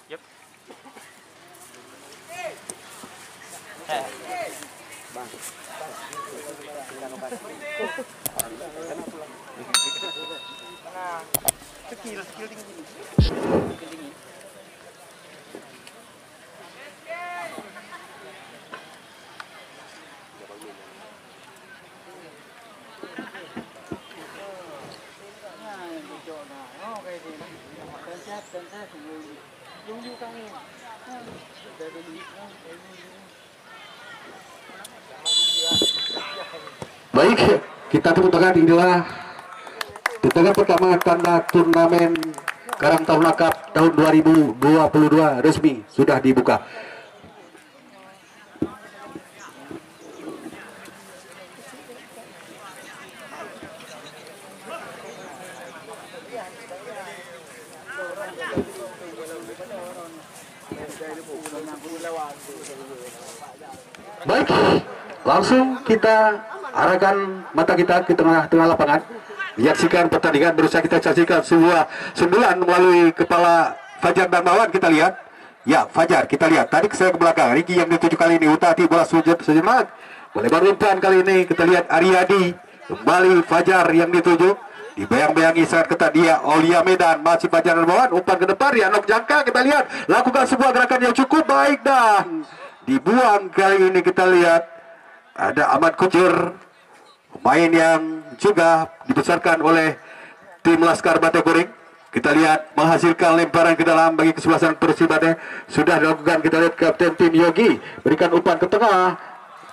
Yep. Bang. Skill tinggi. Baik, kita tepuk tangan. Inilah pertandingan pertama tanda turnamen Karang Taruna Cup tahun 2022 resmi sudah dibuka. Baik, langsung kita arahkan mata kita ke tengah-tengah lapangan. Menyaksikan pertandingan, berusaha kita saksikan sebuah sundulan melalui kepala Fajar Darmawan. Kita lihat, ya Fajar, kita lihat tarik saya ke belakang. Riki yang dituju kali ini, utati bola sujud sejenak. Melebar umpan kali ini, kita lihat Ariadi, kembali Fajar yang dituju. Dibayang-bayangi sangat ketat dia, Aulia Medan, masih Fajar Darmawan, umpan ke depan, Rianok jangka, kita lihat, lakukan sebuah gerakan yang cukup baik dan dibuang kali ini. Kita lihat ada Ahmad Kucur, pemain yang juga dibesarkan oleh tim Laskar Bate Kuring. Kita lihat menghasilkan lemparan ke dalam bagi kesebelasan Persibate sudah dilakukan. Kita lihat kapten tim Yogi berikan umpan ke tengah,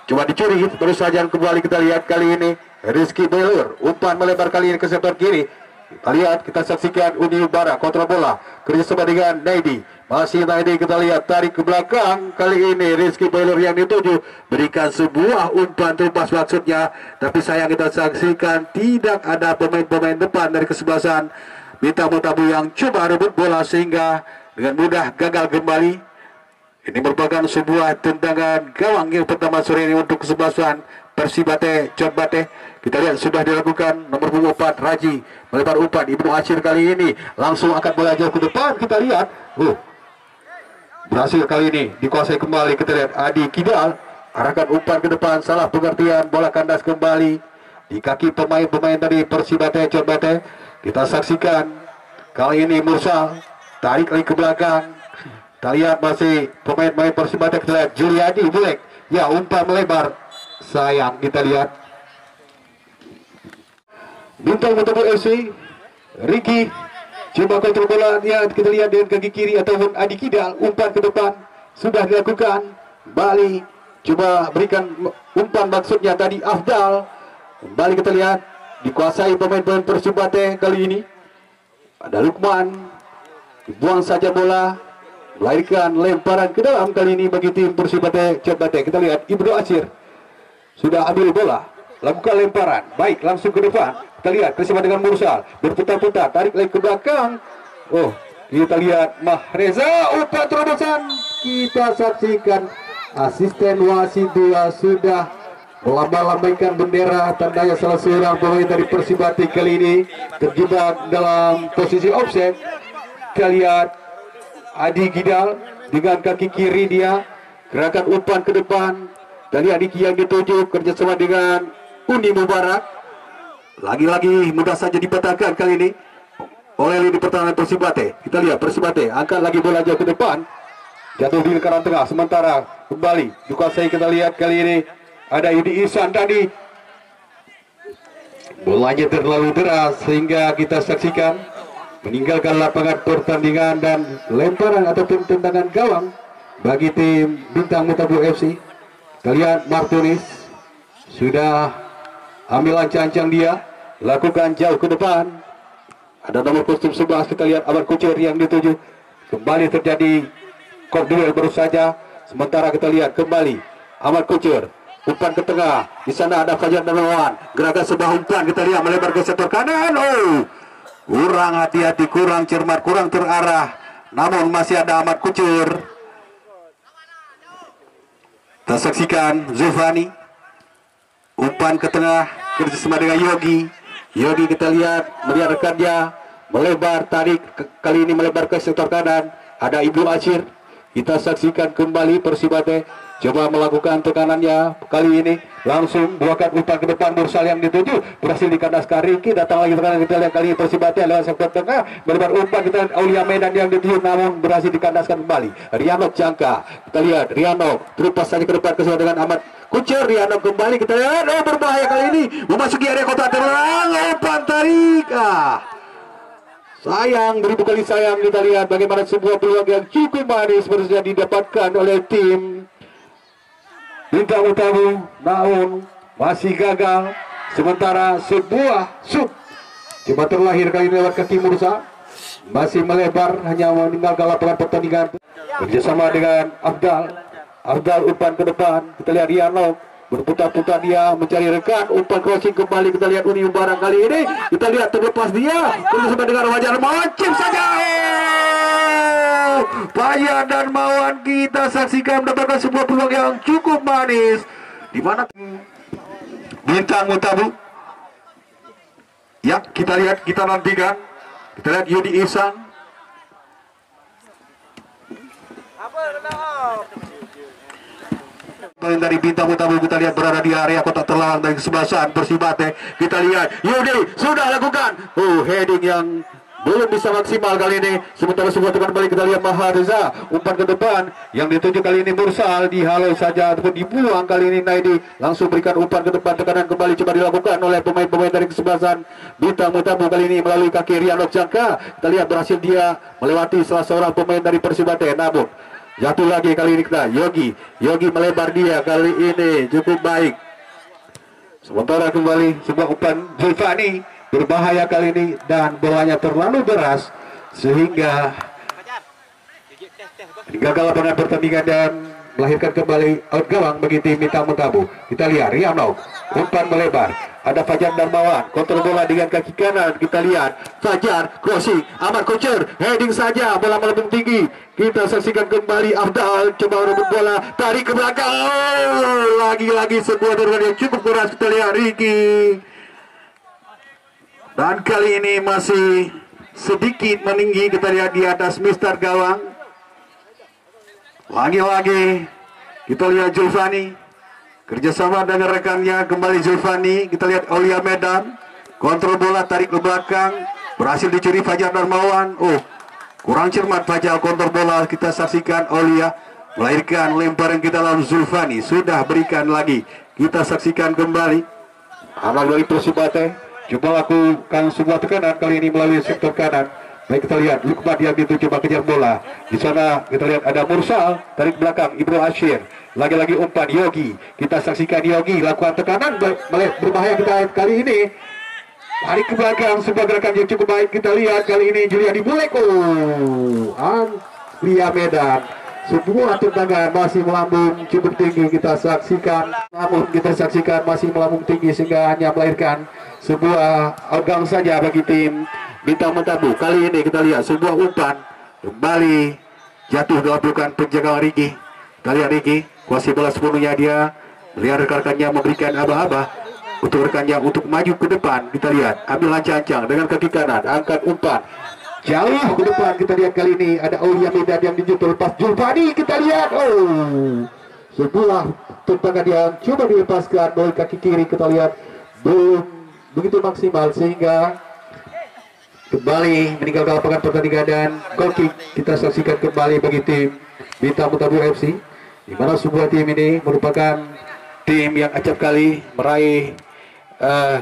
coba dicuri terus saja kembali. Kita lihat kali ini Rizky Belur, umpan melebar kali ini ke sektor kiri. Kita lihat, kita saksikan Uni Ubara kontrol bola kerjasama dengan Naidi. Masih Naidi, kita lihat tarik ke belakang. Kali ini Rizky Belur yang dituju berikan sebuah umpan tumpas maksudnya, tapi sayang kita saksikan tidak ada pemain-pemain depan dari kesebelasan Bintang Tabu yang coba rebut bola sehingga dengan mudah gagal kembali. Ini merupakan sebuah tendangan gawang yang pertama sore ini untuk kesebelasan Persibate Corbate. Kita lihat sudah dilakukan nomor punggung 4 Raji melebar umpan. Ibnu Acir kali ini langsung akan bola jauh ke depan. Kita lihat, berhasil kali ini dikuasai kembali. Kita lihat Adi Kidal arahkan umpan ke depan, salah pengertian, bola kandas kembali di kaki pemain-pemain dari Persibate Corbate. Kita saksikan kali ini Mursal tarik lagi ke belakang. Kita lihat masih pemain-pemain Persibate. Kita lihat Juliadi Bulek, ya umpan melebar, sayang. Kita lihat Bintang Tabu FC Ricky coba kontrol bolanya. Kita lihat dengan kaki kiri ataupun Adi Kidal, umpan ke depan sudah dilakukan. Bali coba berikan umpan maksudnya tadi Afdal. Kembali kita lihat dikuasai pemain-pemain Persibate kali ini. Ada Lukman, dibuang saja bola, melahirkan lemparan ke dalam kali ini bagi tim Persibate Corbate. Kita lihat Ibnu Acir sudah ambil bola, lakukan lemparan, baik langsung ke depan. Kita lihat bersama dengan Mursal berputar-putar, tarik lagi ke belakang. Kita lihat Mahreza, umpan terobosan. Kita saksikan asisten wasit dia sudah melambaikan bendera, tandanya salah seorang pemain dari Persibate kali ini terjebak dalam posisi offset. Kita lihat Adi Gidal dengan kaki kiri dia gerakan umpan ke depan. Kita lihat Diki yang dituju kerjasama dengan Uni Mubarak. Lagi-lagi mudah saja dipatahkan kali ini oleh lini pertahanan Persibate. Kita lihat Persibate angkat lagi bola jauh ke depan, jatuh di lingkaran tengah, sementara kembali dikuasai. Kita lihat kali ini ada Yudi Ihsan tadi, bolanya terlalu deras sehingga kita saksikan meninggalkan lapangan pertandingan dan lemparan ataupun tendangan gawang bagi tim Bintang Tabu FC. Kita lihat Martunis sudah ambil ancang-ancang dia, lakukan jauh ke depan. Ada nomor kostum 11, kita lihat Ahmad Kucur yang dituju. Kembali terjadi duel baru saja. Sementara kita lihat kembali Ahmad Kucur, umpan ke tengah. Di sana ada Fajar Darmawan, gerakan sebuah umpan kita lihat melebar ke sektor kanan. Kurang hati-hati, kurang cermat, kurang terarah. Namun masih ada Ahmad Kucur. Kita saksikan Zufani, umpan ke tengah kerjasama dengan Yogi. Yogi kita lihat melihat rekannya melebar, tarik kali ini melebar ke sektor kanan. ada Ibnu Asyir. Kita saksikan kembali Persibate coba melakukan tekanannya kali ini, langsung buahkan umpan ke depan. Mursal yang dituju berhasil dikandaskan Riki, datang lagi tekanan. Kita lihat kali ini Persibate lewat sektor tengah berlebar umpan, kita lihat Aulia Medan yang dituju namun berhasil dikandaskan kembali. Rianok jangka, kita lihat Rianok terlepas saja ke depan kesuai dengan Ahmad Kucer. Rianok kembali, kita lihat berbahaya kali ini memasuki area kota terang, umpan tarik. Sayang, beribu kali sayang. Kita lihat bagaimana sebuah peluang yang cukup manis berhasil didapatkan oleh tim Bintang Tamu, namun masih gagal. Sementara sebuah sub coba terlahir kali ini lewat kaki Mursa, masih melebar, hanya meninggalkan lapangan pertandingan. Bekerjasama dengan Abdal umpan ke depan. Kita lihat Rianok berputar-putar, dia mencari rekan, umpan crossing kembali. Kita lihat Uni Barang kali ini, kita lihat terlepas dia bersama dengan Wajar mancing saja. Payan dan Mawan kita saksikan mendapatkan sebuah peluang yang cukup manis, di mana Bintang Tamu. Ya, kita lihat, kita nantikan. Kita lihat Yudi Ihsan. Dari Bintang Tamu kita lihat berada di area kota terlarang dari kesebelasan Persibate. Kita lihat Yudi sudah lakukan heading yang belum bisa maksimal kali ini. Sementara sebuah tekan balik, kita lihat Mahareza umpan ke depan yang dituju kali ini Mursal, dihalau saja ataupun dibuang kali ini. Naidi langsung berikan umpan ke depan, tekanan kembali coba dilakukan oleh pemain-pemain dari kesebelasan Bintang Tamu kali ini melalui kaki Rianok Jangka. Kita lihat berhasil dia melewati salah seorang pemain dari Persibate, namun jatuh lagi kali ini. Kita Yogi melebar, dia kali ini cukup baik. Sementara kembali sebuah umpan Zulfani berbahaya kali ini dan bolanya terlalu deras sehingga gagal lapangan pertandingan dan melahirkan kembali out gawang bagi tim Bintang Tamu. Kita lihat Rianok umpan melebar, ada Fajar Darmawan kontrol bola dengan kaki kanan. Kita lihat Fajar crossing, Ahmad Kucer heading saja, bola melambung tinggi. Kita saksikan kembali Abdal coba rebut bola, tarik ke belakang. Lagi-lagi sebuah tendangan yang cukup keras. Kita lihat Riki, dan kali ini masih sedikit meninggi. Kita lihat di atas Mister gawang. Lagi-lagi kita lihat Zulfani kerjasama dengan rekannya, kembali Zulfani. Kita lihat Aulia Medan kontrol bola, tarik ke belakang, berhasil dicuri Fajar Darmawan. Kurang cermat Fajar kontrol bola. Kita saksikan Aulia melahirkan lemparan kita lawan Zulfani, sudah berikan lagi. Kita saksikan kembali anak dari Persibate coba lakukan sebuah tekanan kali ini melalui sektor kanan. Baik, kita lihat Lukman yang itu coba kejar bola. Di sana kita lihat ada Mursal tarik belakang Ibnu Asyir. Lagi-lagi umpan Yogi. Kita saksikan Yogi lakukan tekanan berbahaya. Kita lihat kali ini tarik ke belakang, sebuah gerakan yang cukup baik. Kita lihat kali ini Julian Buleko, Aulia Medan. Sebuah tendangan masih melambung cukup tinggi. Kita saksikan, namun kita saksikan masih melambung tinggi sehingga hanya melahirkan sebuah outgang saja bagi tim Bintang Tamu. Kali ini kita lihat sebuah umpan kembali jatuh dalam pelukan penjaga Riki. Kita lihat Riki kuasai bola sepenuhnya, dia melihat rekan-rekannya memberikan aba-aba untuk rekannya untuk maju ke depan. Kita lihat ambil lancang-lancang dengan kaki kanan, angkat umpan jauh ke depan. Kita lihat kali ini ada Aulia Medan yang dijual lepas Zulfani. Kita lihat sebuah tendangan yang coba dilepaskan oleh kaki kiri. Kita lihat belum begitu maksimal sehingga kembali meninggalkan lapangan pertandingan dan goal kick. Kita saksikan kembali bagi tim Bintang Tamu FC, di mana sebuah tim ini merupakan tim yang acap kali meraih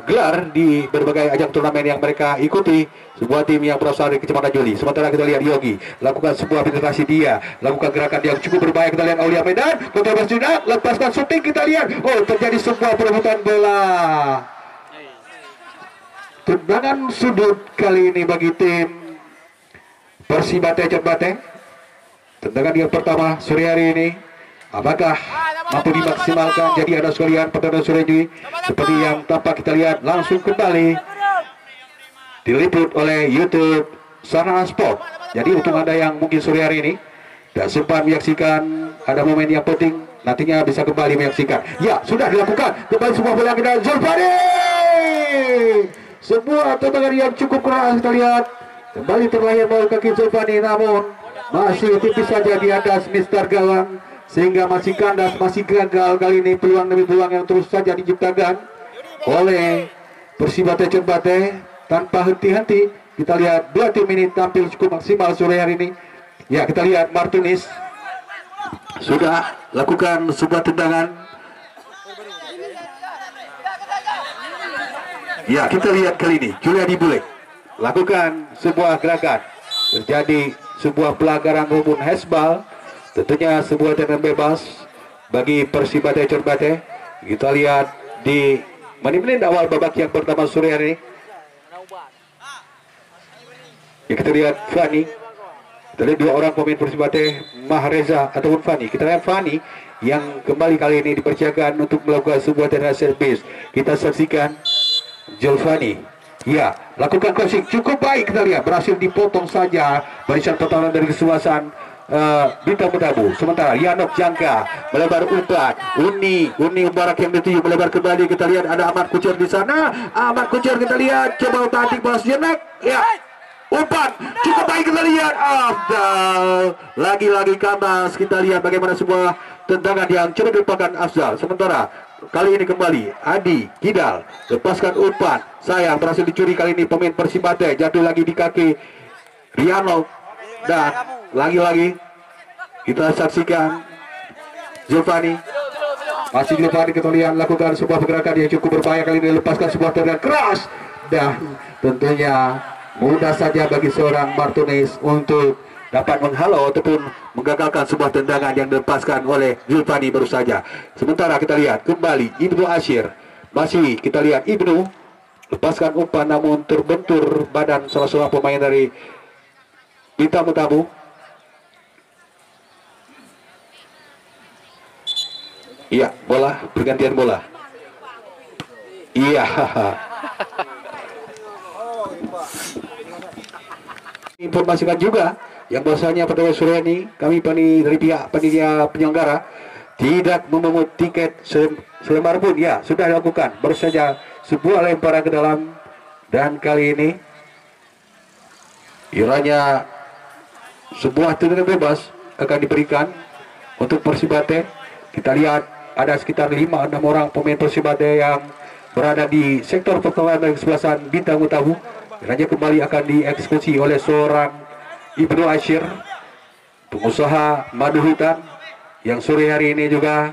gelar di berbagai ajang turnamen yang mereka ikuti. Sebuah tim yang berasal dari Kecamatan Juli. Sementara kita lihat Yogi lakukan sebuah penetrasi, dia lakukan gerakan yang cukup berbahaya. Kita lihat Aulia Medan kontra sudah lepaskan shooting. Kita lihat terjadi sebuah perebutan bola. Tendangan sudut kali ini bagi tim Persibate Jembate. Tendangan yang pertama sore hari ini, apakah mampu dimaksimalkan? Jadi ada sekalian pertandingan sore ini seperti yang tampak. Kita lihat langsung kembali diliput oleh YouTube Sarana Sport. Jadi untuk Anda yang mungkin sore hari ini dan sempat menyaksikan ada momen yang penting, nantinya bisa kembali menyaksikan. Ya, sudah dilakukan kembali sebuah bola ke dalam Zulfani. Sebuah tendangan yang cukup keras. Kita lihat kembali terlahir melalui kaki Zulfani, namun masih tipis saja di atas Mister Gawang, sehingga masih kandas, masih gagal. Kali ini peluang demi peluang yang terus saja diciptakan oleh Persibate Cerbate tanpa henti-henti. Kita lihat 2 tim ini tampil cukup maksimal sore hari ini. Ya, kita lihat Martinez sudah lakukan sebuah tendangan. Ya, kita lihat kali ini Juliadi Bule lakukan sebuah gerakan, terjadi sebuah pelanggaran rumpun hezbal, tentunya sebuah tendangan bebas bagi Persibate Cerbate. Kita lihat di menit-menit awal babak yang pertama sore hari ini. Ya, kita lihat Fani, kita lihat 2 orang pemain Persibate, Mahreza ataupun Fani. Kita lihat Fani yang kembali kali ini dipercayakan untuk melakukan sebuah tendangan servis. Kita saksikan Julfani, ya, lakukan crossing cukup baik. Kita lihat berhasil dipotong saja barisan pertahanan dari kesebelasan Bintang Mutabu. Sementara Yanok Jangka melebar umpan, Uni Barak yang dituju melebar kembali. Kita lihat ada Ahmad Kucer di sana. Ahmad Kucer kita lihat coba tarik balas jenak, ya, umpan cukup baik. Kita lihat Afdal lagi-lagi kandas. Kita lihat bagaimana sebuah tendangan yang coba dilupakan Afdal. Sementara kali ini kembali Adi Kidal lepaskan umpan, sayang berhasil dicuri kali ini pemain Persibate, jatuh lagi di kaki Riano. Dan lagi-lagi kita saksikan Zulfani, masih Zulfani kita lihat lakukan sebuah pergerakan yang cukup berbahaya. Kali ini lepaskan sebuah tendangan keras, dan tentunya mudah saja bagi seorang Martinez untuk dapat menghalau ataupun menggagalkan sebuah tendangan yang dilepaskan oleh Zulfani baru saja. Sementara kita lihat kembali Ibnu Asyir, masih kita lihat Ibnu lepaskan umpan namun terbentur badan salah seorang pemain dari Bintang Mutabu. Iya, bola, pergantian bola. Iya. Informasikan juga yang bahasanya pada sore ini kami dari pihak panitia penyelenggara tidak memungut tiket selembar pun. Ya, sudah dilakukan, baru saja sebuah lemparan ke dalam, dan kali ini kiranya sebuah tendangan bebas akan diberikan untuk Persibate. Kita lihat ada sekitar 5-6 orang pemain Persibate yang berada di sektor pertahanan dari kesebelasan Bintang Mutabu. Kiranya kembali akan dieksekusi oleh seorang Ibnu Asyir, pengusaha madu hitam, yang sore hari ini juga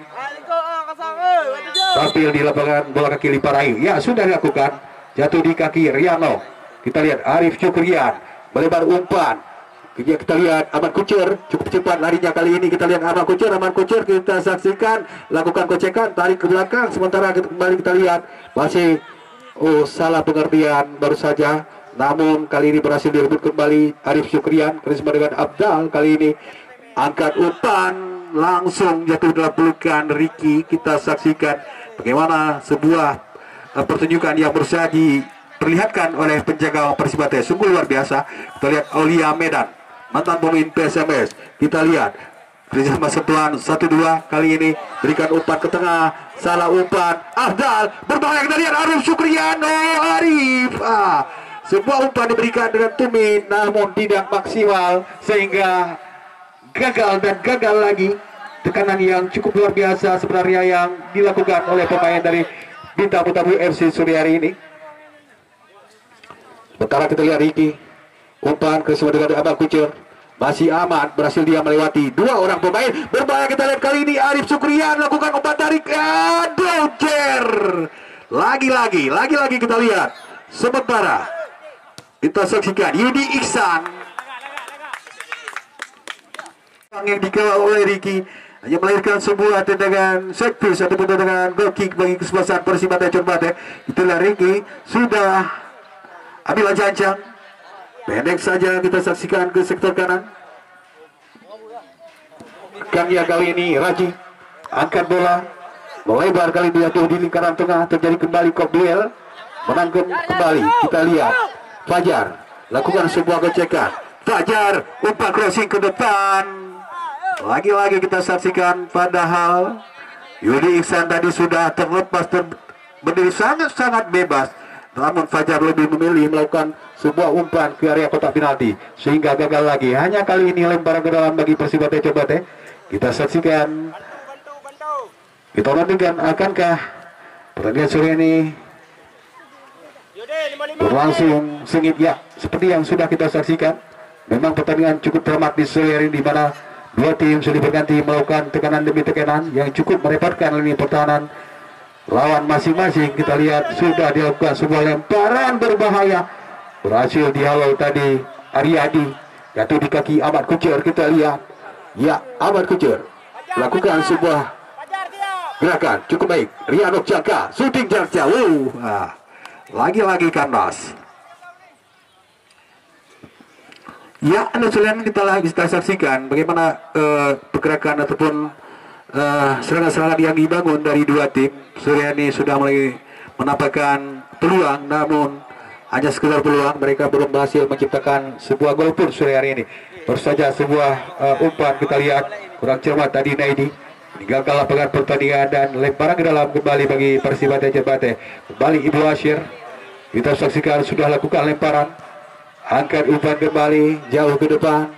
tampil di lapangan bola kaki Liparayu. Ya, sudah dilakukan, jatuh di kaki Riano. Kita lihat Arif Cukrian melebar umpan. Kita lihat Ahmad Kucer cukup cepat larinya kali ini. Kita lihat Ahmad Kucer kita saksikan lakukan kocekan, tarik ke belakang. Sementara kembali kita lihat masih salah pengertian baru saja, namun kali ini berhasil direbut kembali Arif Syukrian bersama dengan Abdal. Kali ini angkat umpan langsung jatuh dalam pelukan Ricky. Kita saksikan bagaimana sebuah pertunjukan yang berusaha diperlihatkan oleh penjaga Persibate, sungguh luar biasa. Kita lihat Aulia Medan, mantan pemain PSMS. Kita lihat kerjasama sentuhan 1-2, kali ini berikan umpan ke tengah, salah umpan Afdal, berbahaya. Kita lihat Arif Syukriano, Arif sebuah umpan diberikan dengan tumit namun tidak maksimal, sehingga gagal dan gagal lagi. Tekanan yang cukup luar biasa sebenarnya yang dilakukan oleh pemain dari Bintang Mutabu FC sore hari ini. Sementara kita lihat Ricky, umpan ke sebelah dengan Ahmad Kucer, masih aman, berhasil dia melewati 2 orang pemain berbahaya. Kita lihat kali ini Arif Syukrian lakukan umpan tarik, Dojer. Lagi-lagi kita lihat. Sementara kita saksikan Yudi Iksan yang dikawal oleh Ricky hanya melahirkan sebuah tendangan set piece ataupun tendangan goal kick bagi kesebelasan Persibate Cerbate. Itulah Ricky sudah ambil jancang pendek saja. Kita saksikan ke sektor kanan. Kangya kali ini Raji angkat bola melebar, kali ini jatuh di lingkaran tengah, terjadi kembali kop duel, menanggung kembali. Kita lihat Fajar lakukan sebuah gocekan. Fajar umpan crossing ke depan. Lagi-lagi kita saksikan, padahal Yudi Iksan tadi sudah terlepas, berdiri sangat-sangat bebas, namun Fajar lebih memilih melakukan sebuah umpan ke area kotak penalti sehingga gagal lagi. Hanya kali ini lemparan ke dalam bagi Persibate Cebate. Kita saksikan, kita nantikan akankah pertandingan sore ini berlangsung sengit. Ya, seperti yang sudah kita saksikan, memang pertandingan cukup dramatis di sore hari di mana dua tim sudah berganti melakukan tekanan demi tekanan yang cukup merepotkan lini pertahanan lawan masing-masing. Kita lihat sudah dilakukan sebuah lemparan berbahaya, berhasil dihalau tadi Ariadi, jatuh di kaki Ahmad Kucer. Kita lihat, ya, Ahmad Kucer lakukan sebuah gerakan cukup baik. Rianok Jaka, shooting jarak jauh. Lagi-lagi kandas. Ya, Anda sekalian, kita saksikan bagaimana pergerakan ataupun serangan-serangan yang dibangun dari dua tim. Sore ini sudah mulai menampakkan peluang, namun hanya sekedar peluang. Mereka belum berhasil menciptakan sebuah gol pun sore hari ini. Baru saja sebuah umpan kita lihat kurang cermat tadi Naidi. Gagal lapangan pertandingan dan lemparan ke dalam kembali bagi Persibate Cebate. Kembali Ibnu Asyir. Kita saksikan sudah lakukan lemparan. Angkat umpan kembali jauh ke depan.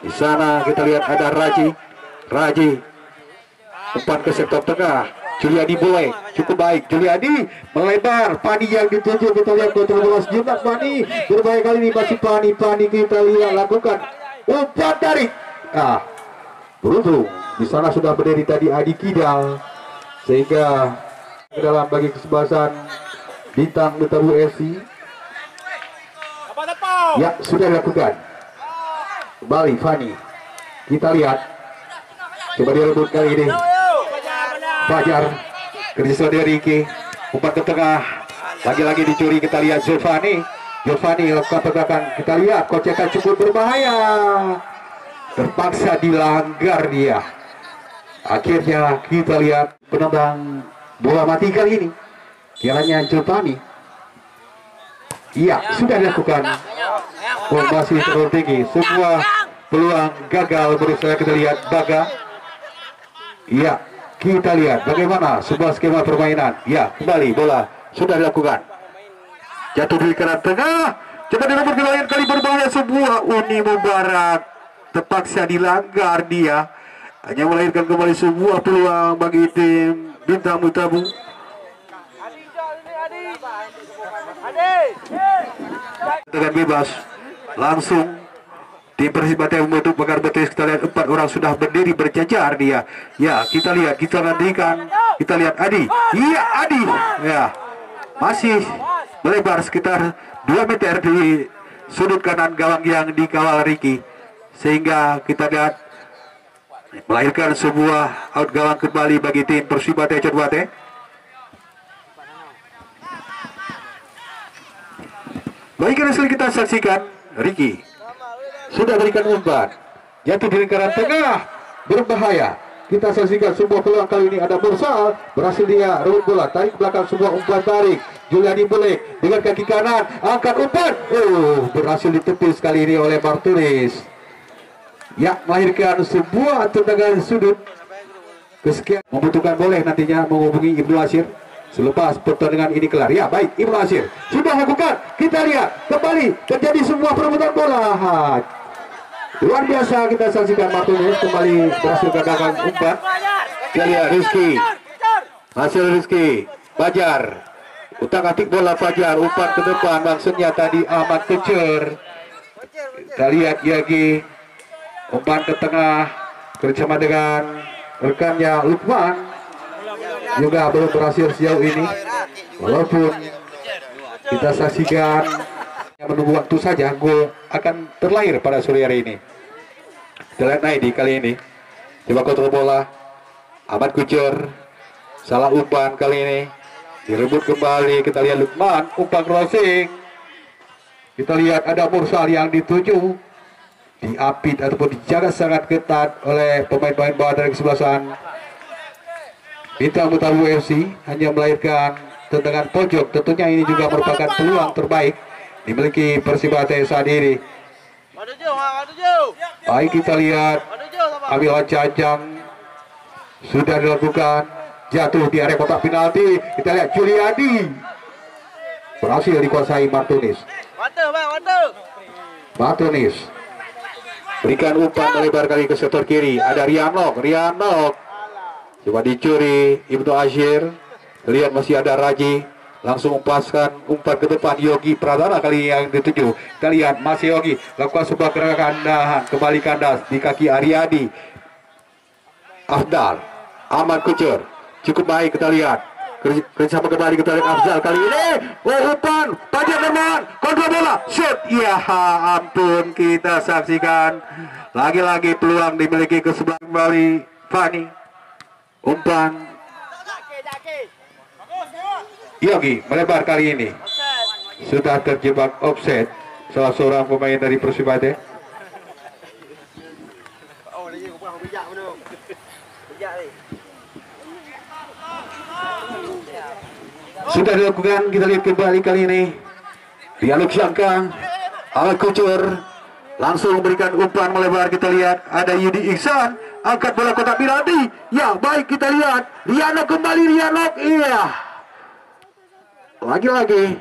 Di sana kita lihat ada Raji. Umpan ke sektor tengah. Juliadi boleh cukup baik. Juliadi melebar. Pani yang dituju. Kita lihat kontrol bola sejenak. Pani berbahaya kali ini masih Pani kita lihat lakukan umpan tarik. Beruntung di sana sudah berdiri tadi Adi Kidal sehingga ke dalam bagi kesebelasan Bintang Betabu FC. Ya, sudah dilakukan. Kembali Fani. Kita lihat. Coba direbut kali ini. Fajar. Kerjasama dari Riki. Umpan ke tengah. Lagi-lagi dicuri. Kita lihat Giovanni lakukan pergerakan. Kita lihat kocekan cukup berbahaya. Terpaksa dilanggar dia. Akhirnya kita lihat penendang bola mati kali ini. Kiranya Giovanni. Iya, sudah dilakukan. Masih terlalu tinggi. Sebuah peluang gagal berusaha. Kita lihat Baga. Iya, kita lihat bagaimana sebuah skema permainan. Ya, kembali bola sudah dilakukan. Jatuh di kanan tengah. Coba direbut kali berbahaya sebuah Uni Mubarak. Terpaksa dilanggar dia. Hanya melahirkan kembali sebuah peluang bagi tim Bintang Betabu. Dengan bebas langsung tim Persibate membentuk pagar betis. Kita lihat 4 orang sudah berdiri berjajar dia. Ya, kita lihat, kita nantikan. Kita lihat Adi. Iya, Adi. Ya, masih melebar sekitar 2 meter di sudut kanan gawang yang dikawal Riki, sehingga kita lihat melahirkan sebuah out gawang kembali bagi tim Persibate Cebate. Baik, hasil kita saksikan. Riki sudah berikan umpan, jatuh di lingkaran tengah, berbahaya. Kita saksikan sebuah peluang kali ini ada Mursal, berhasil dia rebut bola, tarik ke belakang, sebuah umpan tarik. Juliani boleh dengan kaki kanan, angkat umpan. Berhasil ditepis kali ini oleh Martulis. Ya, melahirkan sebuah tendangan sudut. Kesekian membutuhkan boleh nantinya menghubungi Ibnu Asyir selepas pertandingan ini kelar. Ya, baik, Ibnu Asyir sudah lakukan. Kita lihat kembali terjadi sebuah perebutan bola. Luar biasa kita saksikan. Martinez kembali berhasil gagalkan umpan. Kita lihat Rizky. Hasil Rizky. Fajar. Utak-atik bola Fajar. Umpan ke depan. Maksudnya tadi Ahmad Kucer. Kita lihat Yagi. Umpan ke tengah. Bersama dengan rekannya Lukman. Juga belum berhasil sejauh ini. Walaupun kita saksikan menunggu waktu saja, gol akan terlahir pada sore hari ini. Kita lihat Naidi kali ini. Coba kontrol bola. Ahmad Kucer. Salah umpan kali ini. Direbut kembali. Kita lihat Lukman. Umpan crossing. Kita lihat ada Mursal yang dituju. Diapit ataupun dijaga sangat ketat oleh pemain-pemain bawah dari kesebelasan Bintang Betabu FC. Hanya melahirkan tendangan pojok. Tentunya ini juga merupakan peluang terbaik dimiliki Persibate saat ini. Baik, kita lihat ambil Cajang sudah dilakukan, jatuh di area kotak penalti. Kita lihat Juliadi berhasil dikuasai Martunis. Martunis berikan umpan melebar kali ke sektor kiri. Ada Rianok coba dicuri Ibnu Asyir. Lihat masih ada Raji, langsung umpaskan umpan ke depan. Yogi Pradana kali yang dituju. Kita lihat masih Yogi lakukan sebuah gerakan nahan, kembali kandas di kaki Aryadi. Afdal, Ahmad Kucur, cukup baik kita lihat. Kerjasama kembali kita lihat Afdal kali ini. Umpan, Fajar Darmawan, kontrol bola, shoot. Ya ampun, kita saksikan lagi-lagi peluang dimiliki ke sebelah kembali Fani. Umpan Yogi melebar kali ini. Sudah terjebak offset salah seorang pemain dari Persibate. Sudah dilakukan, kita lihat kembali kali ini. Dialog Syangkang, Ahmad Kucur langsung memberikan umpan melebar. Kita lihat ada Yudi Ihsan, angkat bola kotak penalti. Ya baik, kita lihat Rianok kembali. Iya, lagi-lagi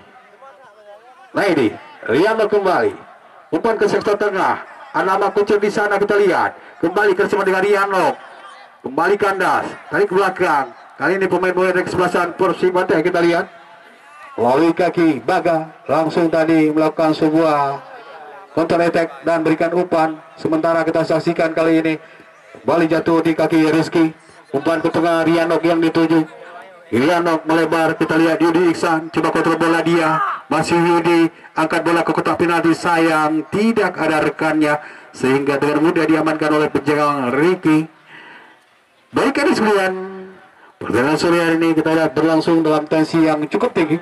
Lady Rianok kembali, umpan ke sektor tengah. Ada Ahmad Kucur di sana, kita lihat kembali bersama dengan Rianok, kembali kandas tarik ke belakang. Kali ini pemain-pemain dari kesebelasan Persibate kita lihat melalui kaki Baga langsung tadi melakukan sebuah counter attack dan berikan umpan. Sementara kita saksikan kali ini kembali jatuh di kaki Rizky, umpan ke tengah Rianok yang dituju. Rianok melebar, kita lihat Yudi Iksan coba kontrol bola dia, masih Yudi angkat bola ke kotak penalti. Sayang tidak ada rekannya sehingga dengan mudah diamankan oleh penjaga Ricky. Baik ini sekalian, pertandingan sore hari ini kita lihat berlangsung dalam tensi yang cukup tinggi,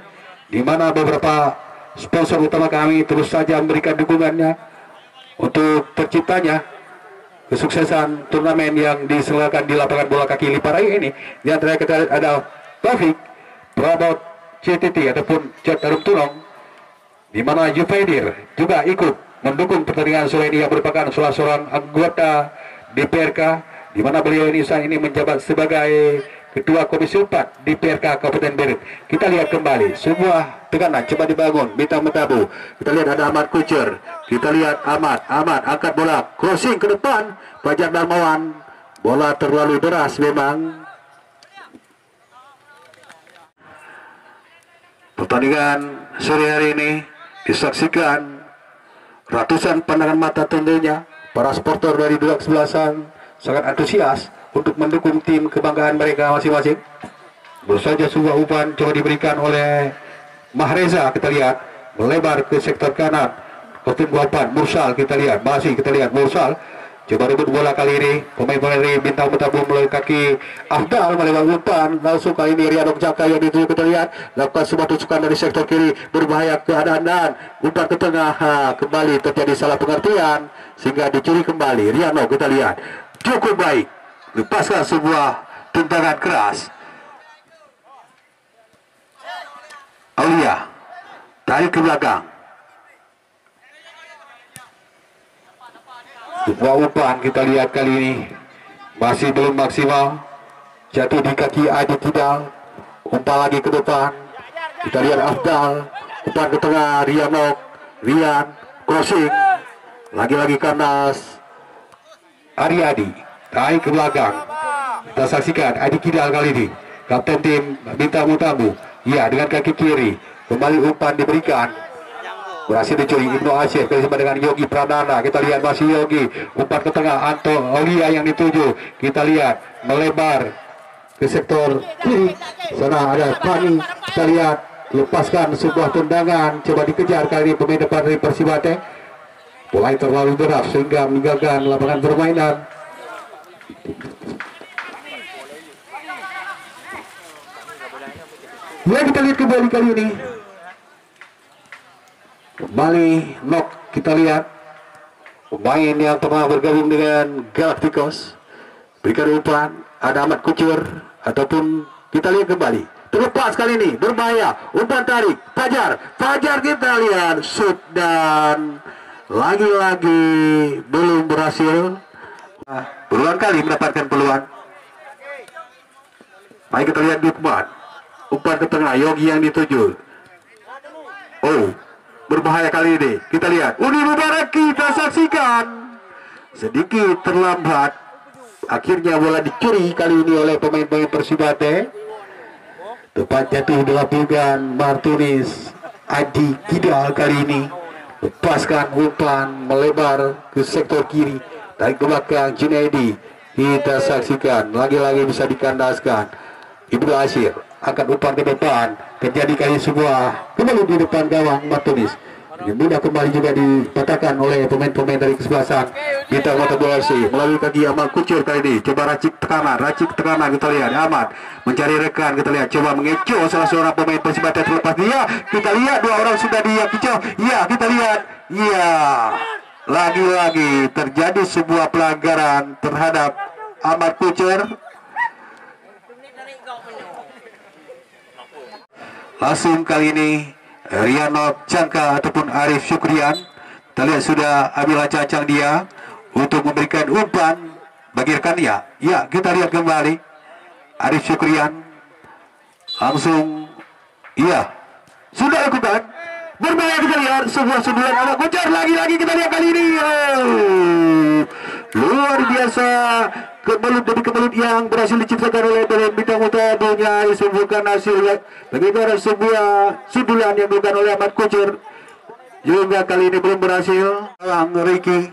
di mana beberapa sponsor utama kami terus saja memberikan dukungannya untuk terciptanya kesuksesan turnamen yang diselenggarakan di lapangan bola kaki Liparai ini. Di antara kita lihat ada Taufik, Prabot CTT ataupun Cat Tarum Tulong, di mana Jufaidir juga ikut mendukung pertandingan sore ini yang merupakan salah seorang anggota DPRK, di mana beliau ini saat ini menjabat sebagai Ketua Komisi 4 di PRK Kabupaten Berit. Kita lihat kembali sebuah tekanan coba dibangun Bintang Metabu. Kita lihat ada Ahmad Kucur. Kita lihat Ahmad angkat bola, crossing ke depan Fajar Darmawan. Bola terlalu deras memang. Pertandingan sore hari ini disaksikan ratusan pandangan mata tentunya. Para supporter dari dua kesebelasan sangat antusias untuk mendukung tim kebanggaan mereka masing-masing. Baru saja sebuah umpan coba diberikan oleh Mahreza, kita lihat melebar ke sektor kanan. Kotin umpan Mursal, kita lihat Mursal coba rebut bola kali ini. Pemain-pemain dari Bintang Metabu melalui kaki Afdal melebar umpan langsung kali ini Rianok Jaka yang dituju. Kita lihat lakukan sebuah tusukan dari sektor kiri, berbahaya keadaan dan umpan ke tengah. Kembali terjadi salah pengertian sehingga dicuri kembali. Rianok kita lihat cukup baik, lepaskan sebuah tendangan keras. Aulia tarik ke belakang, sebuah umpan kita lihat kali ini masih belum maksimal, jatuh di kaki Adi Tidal. Umpan lagi ke depan, kita lihat Afdal, umpan ke tengah Rian crossing, lagi-lagi kandas Aryadi tarik ke belakang. Kita saksikan Adi Kidal kali ini, kapten tim Bintang Metabu. Ya, dengan kaki kiri kembali umpan diberikan, berhasil dicuri Ibnu Asyir bersama dengan Yogi Pradana. Kita lihat masih Yogi, umpan ke tengah Anto Aulia yang dituju. Kita lihat melebar ke sektor kiri, sana ada Fani. Kita lihat lepaskan sebuah tendangan, coba dikejar kali ini pemain depan dari Persibate. Bola terlalu deras sehingga meninggalkan lapangan permainan. Ya, kita lihat kembali kali ini kembali knock. Kita lihat pemain yang pernah bergabung dengan Galacticos berikan umpan, ada Ahmad Kucur ataupun kita lihat kembali terlepas kali ini, berbahaya umpan tarik Fajar kita lihat shoot dan lagi-lagi belum berhasil. Berulang kali mendapatkan peluang. Baik, kita lihat Dukman, umpan ke tengah Yogi yang dituju. Oh, berbahaya kali ini. Kita lihat. Uni Mubarak kita saksikan. Sedikit terlambat. Akhirnya bola dicuri kali ini oleh pemain-pemain Persibate. Tepat jatuh dilakukan Martinez. Adi Kidal kali ini lepaskan umpan melebar ke sektor kiri. Tarik ke belakang Junaidi. Kita saksikan. Lagi-lagi bisa dikandaskan. Ibnu Asir akan umpan ke depan. Terjadi kali sebuah kembali di depan gawang Martinez. Mudah kembali juga dipatahkan oleh pemain-pemain dari kesebelasan Bintang Mata Bola FC melalui kaki Ahmad Kucur kali ini. Coba racik tekanan kita lihat Ahmad mencari rekan, kita lihat coba mengecoh salah seorang pemain Persibate terlepas dia. Kita lihat dua orang sudah dia kicau. Ya, kita lihat. Ya, lagi-lagi terjadi sebuah pelanggaran terhadap Ahmad Kucur. Langsung kali ini Riano Cangka ataupun Arif Syukrian, kita lihat sudah ambil acang-acang dia untuk memberikan umpan bagi rekannya. Ya, kita lihat kembali Arif Syukrian langsung, iya, sudah lakukan berbahaya. Kita lihat sebuah sundulan Ahmad Kucur lagi-lagi kita lihat kali ini. Oh, luar biasa. Kemelut yang berhasil diciptakan oleh Bintang Utabunya disebutkan hasilnya bagaimana sebuah sundulan yang dilakukan oleh Ahmad Kucur juga kali ini belum berhasil. Ricky,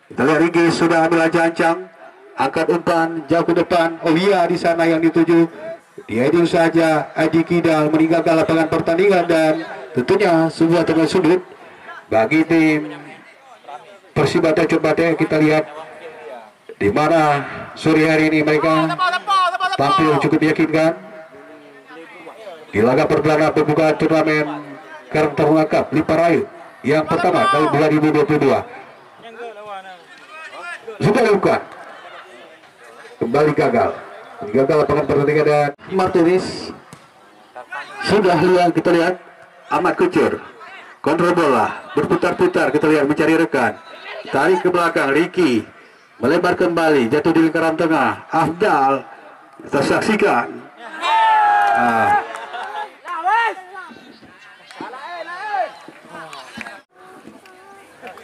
kita lihat Ricky sudah ambil ancang-ancang, angkat umpan jauh ke depan. Oh iya, di sana yang dituju. Dia itu saja Adi Kidal meninggalkan lapangan pertandingan dan tentunya sebuah tendangan sudut bagi tim Persibate Cepate. Kita lihat di mana sore hari ini mereka tampil cukup meyakinkan di laga perdana pembukaan turnamen Karang Taruna Cup Liparayu yang pertama tahun 2022. Sudah dilakukan, kembali gagal lapangan pertandingan dan Martinez sudah lihat. Kita lihat Ahmad Kucur kontrol bola berputar-putar, kita lihat mencari rekan, tarik ke belakang Ricky melebar kembali, jatuh di lingkaran tengah. Afdal, kita saksikan.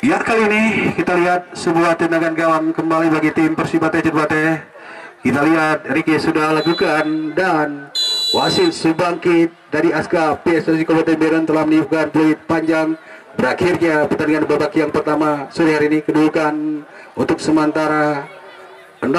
Ya, kali ini kita lihat sebuah tendangan gawang kembali bagi tim Persibate Cepate. Kita lihat Ricky sudah lakukan dan wasit Subangkit dari Aska PSSI Kabupaten Beren telah meniupkan peluit panjang. Berakhirnya pertandingan babak yang pertama sore hari ini kedudukan untuk sementara 0-0.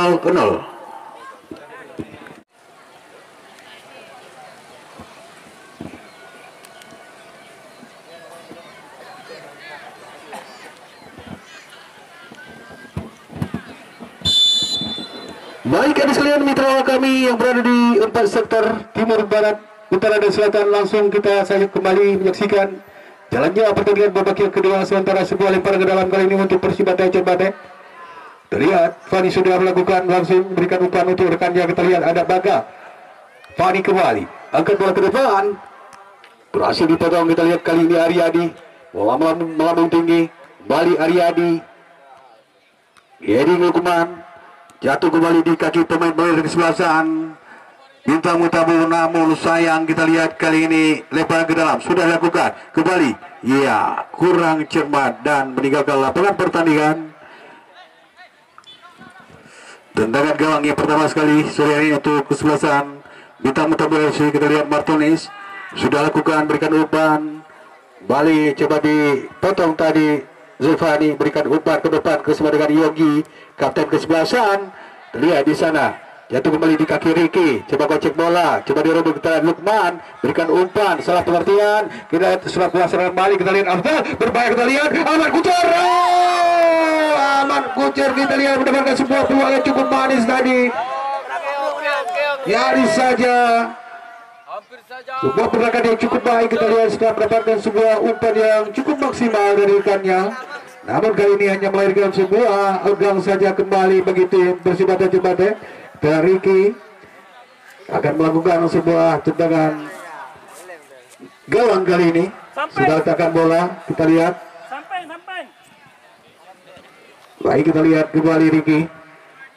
Baik, adik sekalian, mitra kami yang berada di 4 sektor timur, barat, utara dan selatan, langsung kita saja kembali menyaksikan jalannya pertandingan babak yang kedua. Sementara sebuah lemparan ke dalam kali ini untuk Persibate Cepate. Terlihat Fani sudah melakukan langsung memberikan umpan untuk rekannya. Kita lihat ada Baga. Fani kembali angkat bola ke depan, berhasil dipotong. Kita lihat kali ini Aryadi bola melambung tinggi, kembali Aryadi. Edi Lukman jatuh kembali di kaki pemain-pemain kesebelasan Bintang Mutabu, namun sayang kita lihat kali ini lemparan ke dalam sudah dilakukan kembali. Ya, kurang cermat dan meninggalkan lapangan pertandingan. Tendangan gawang yang pertama sekali sore ini untuk kesebelasan Bintang Mutabu FC. Kita lihat Martinez sudah lakukan, berikan umpan Bali, coba dipotong tadi. Zulfani berikan umpan ke depan bersama dengan Yogi, kapten kesebelasan. Lihat di sana, jatuh kembali di kaki Ricky, coba gocek bola, coba dirobek. Kita lihat Lukman berikan umpan, salah pengertian. Kita lihat surat kuasa Bali, kita lihat Afdal berbahaya. Kita lihat Ahmad Kucur. Ahmad Kucur, kita lihat mendapatkan sebuah peluang yang cukup manis tadi. Nyaris saja sebuah pergerakan yang cukup baik. Kita lihat sudah mendapatkan sebuah umpan yang cukup maksimal dari rekannya. Namun kali ini hanya melahirkan sebuah organ saja kembali bagi tim Persibate Cepate. Dan Ricky akan melakukan sebuah tendangan gawang kali ini. Sudah letakkan bola, kita lihat. Baik, kita lihat kembali Ricky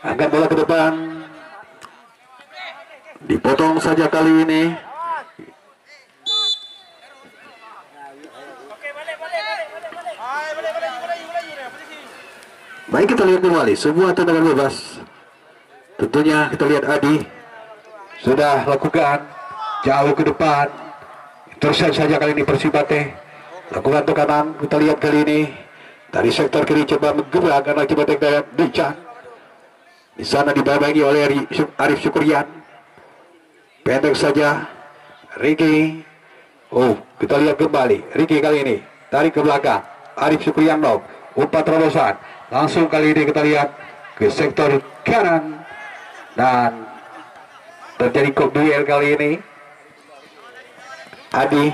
angkat bola ke depan, dipotong saja kali ini. Baik, kita lihat kembali sebuah tendangan bebas. Tentunya kita lihat Adi sudah lakukan jauh ke depan. Teruskan saja kali ini Persibate lakukan tekanan. Kita lihat kali ini dari sektor kiri coba menggerak karena coba dan Dican. Di sana dibayangi oleh Arif Syukurian. Pendek saja Ricky. Oh, kita lihat kembali Ricky kali ini tarik ke belakang. Arif Syukurian lob, umpan terobosan. Langsung kali ini kita lihat ke sektor kanan dan terjadi kok duel kali ini. Adi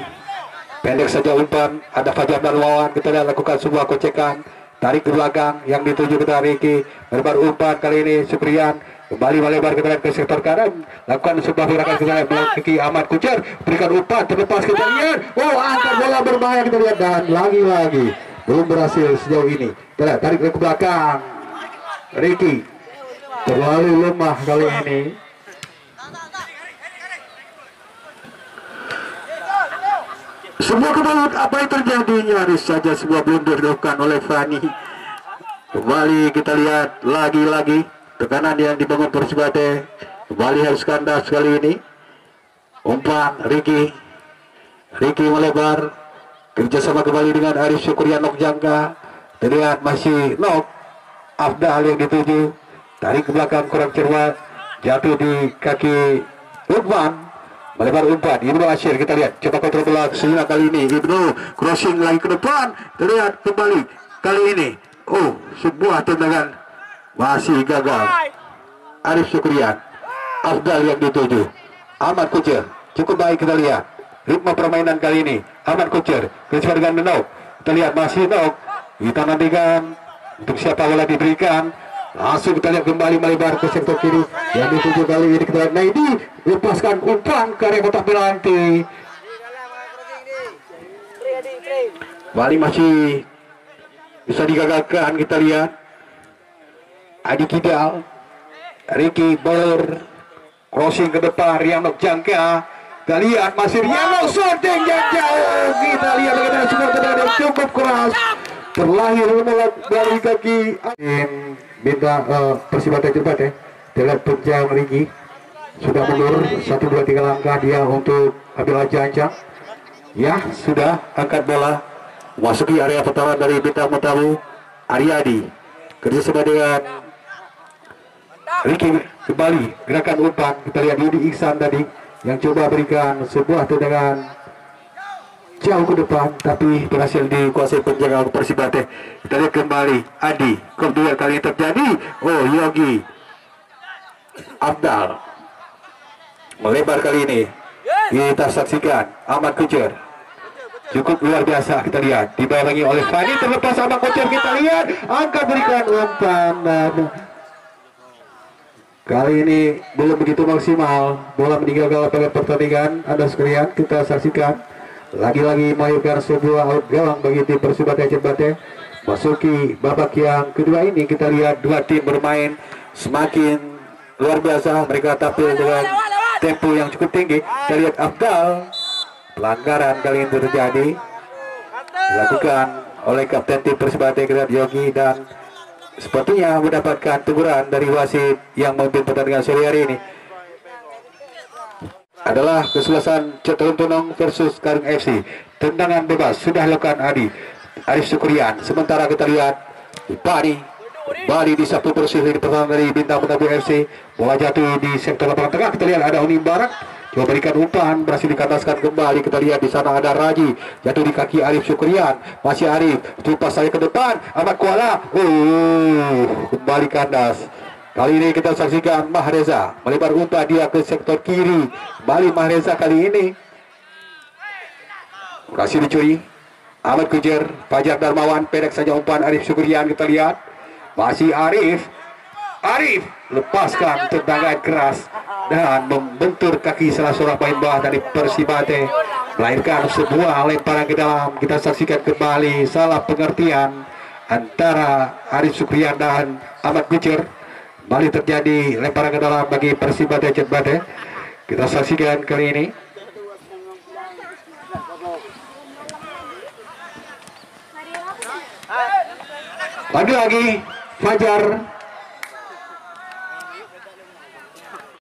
pendek saja umpan, ada Fajar Darmawan. Kita lihat lakukan sebuah kocekan, tarik ke belakang yang dituju ke Ricky. Berbar umpan kali ini Syukurian kembali melebar kita lihat ke sektor kanan, lakukan sebuah gerakan kita lihat melalui Ahmad Kucer, berikan umpan terlepas kita lihat. Oh, angkat bola berbahaya kita lihat dan lagi-lagi belum berhasil sejauh ini. Kita lihat tarik ke belakang Ricky terlalu lemah kali ini. Semua kembali apa yang terjadi, nyaris saja sebuah blunder dilakukan oleh Fani. Kembali kita lihat lagi-lagi tekanan yang dibangun Persibate. Kembali harus kandas kali ini. Umpan Ricky melebar, kerjasama kembali dengan Arif Syukurian nok jangka. Terlihat masih nok Afdal yang dituju, tarik ke belakang kurang cermat, jatuh di kaki Lukman. Melebar umpan, Ibnu Asyir kita lihat, coba kontrol bola Selina kali ini. Ibnu crossing lagi ke depan, terlihat kembali kali ini. Oh, sebuah tendangan masih gagal. Arif Syukurian, Afdal yang dituju, Ahmad Kucer cukup baik kita lihat. Ritme permainan kali ini, Ahmad Kucer bersama dengan Nok. Kita lihat masih Nok. Kita nantikan untuk siapa bola diberikan. Langsung kita lihat kembali melebar ke sektor kiri yang dituju kali ini kita lihat Naidi lepaskan umpan ke area kotak penalti. Bali masih bisa digagalkan. Kita lihat Adi Kidal, Ricky Baler crossing ke depan, Rianok jangka. Kita lihat masih Rianok shooting yang jauh. Kita lihat bagaimana sebuah cukup keras terlahir dari kaki bintang Persibate Cirebon. Terlihat penjang Ricky sudah mundur 1-2-3 langkah dia untuk ambil ancang. Ya, sudah angkat bola masuki area pertama dari bintang Mutabu Ariadi. Kerjasama dengan Ricky kembali gerakan umpan. Kita lihat Yudi Iksan tadi yang coba berikan sebuah tendangan jauh ke depan tapi berhasil dikuasai penjaga Persibate. Kita lihat kembali Adi, duel kali ini terjadi. Oh, Yogi Abdal melebar kali ini. Kita saksikan Ahmad Kucer cukup luar biasa. Kita lihat dibayangi oleh Fani, terlepas Ahmad Kucer. Kita lihat angkat berikan umpan dan kali ini belum begitu maksimal. Bola meninggalkan pada pertandingan. Anda sekalian, kita saksikan lagi-lagi melahirkan sebuah out gawang bagi tim Persibate Cirebon. Masuki babak yang kedua ini kita lihat dua tim bermain semakin luar biasa. Mereka tampil dengan tempo yang cukup tinggi. Kita lihat Afdal, pelanggaran kali ini terjadi dilakukan oleh kapten tim Persibate kita Yogi dan sepertinya mendapatkan teguran dari wasit yang memimpin pertandingan sore hari ini. Adalah kesebelasan Cetelon Tunong versus Karung FC. Tendangan bebas sudah dilakukan Arif Syukurian. Sementara kita lihat Bali disapu bersih di pertahanan dari bintang Mutabu FC. Bola jatuh di sektor lapangan tengah. Kita lihat ada Uni Barak coba berikan umpan, berhasil dikandaskan kembali. Kita lihat di sana ada Raji jatuh di kaki Arif Syukurian. Masih Arif, tupas saya ke depan, Ahmad Kuala. Kembali kandas. Kali ini kita saksikan Mahreza melebar umpan dia ke sektor kiri. Bali Mahreza kali ini berhasil dicuri. Ahmad Kucer, Fajar Darmawan pendek saja umpan Arif Syukurian. Kita lihat masih Arif lepaskan tendangan keras dan membentur kaki salah seorang pemain bawah dari Persibate, melahirkan sebuah lemparan ke dalam. Kita saksikan kembali salah pengertian antara Arif Syukurian dan Ahmad Kucer. Kembali terjadi lemparan ke dalam bagi Persibate Cirebon. Kita saksikan kali ini. Lagi-lagi Fajar.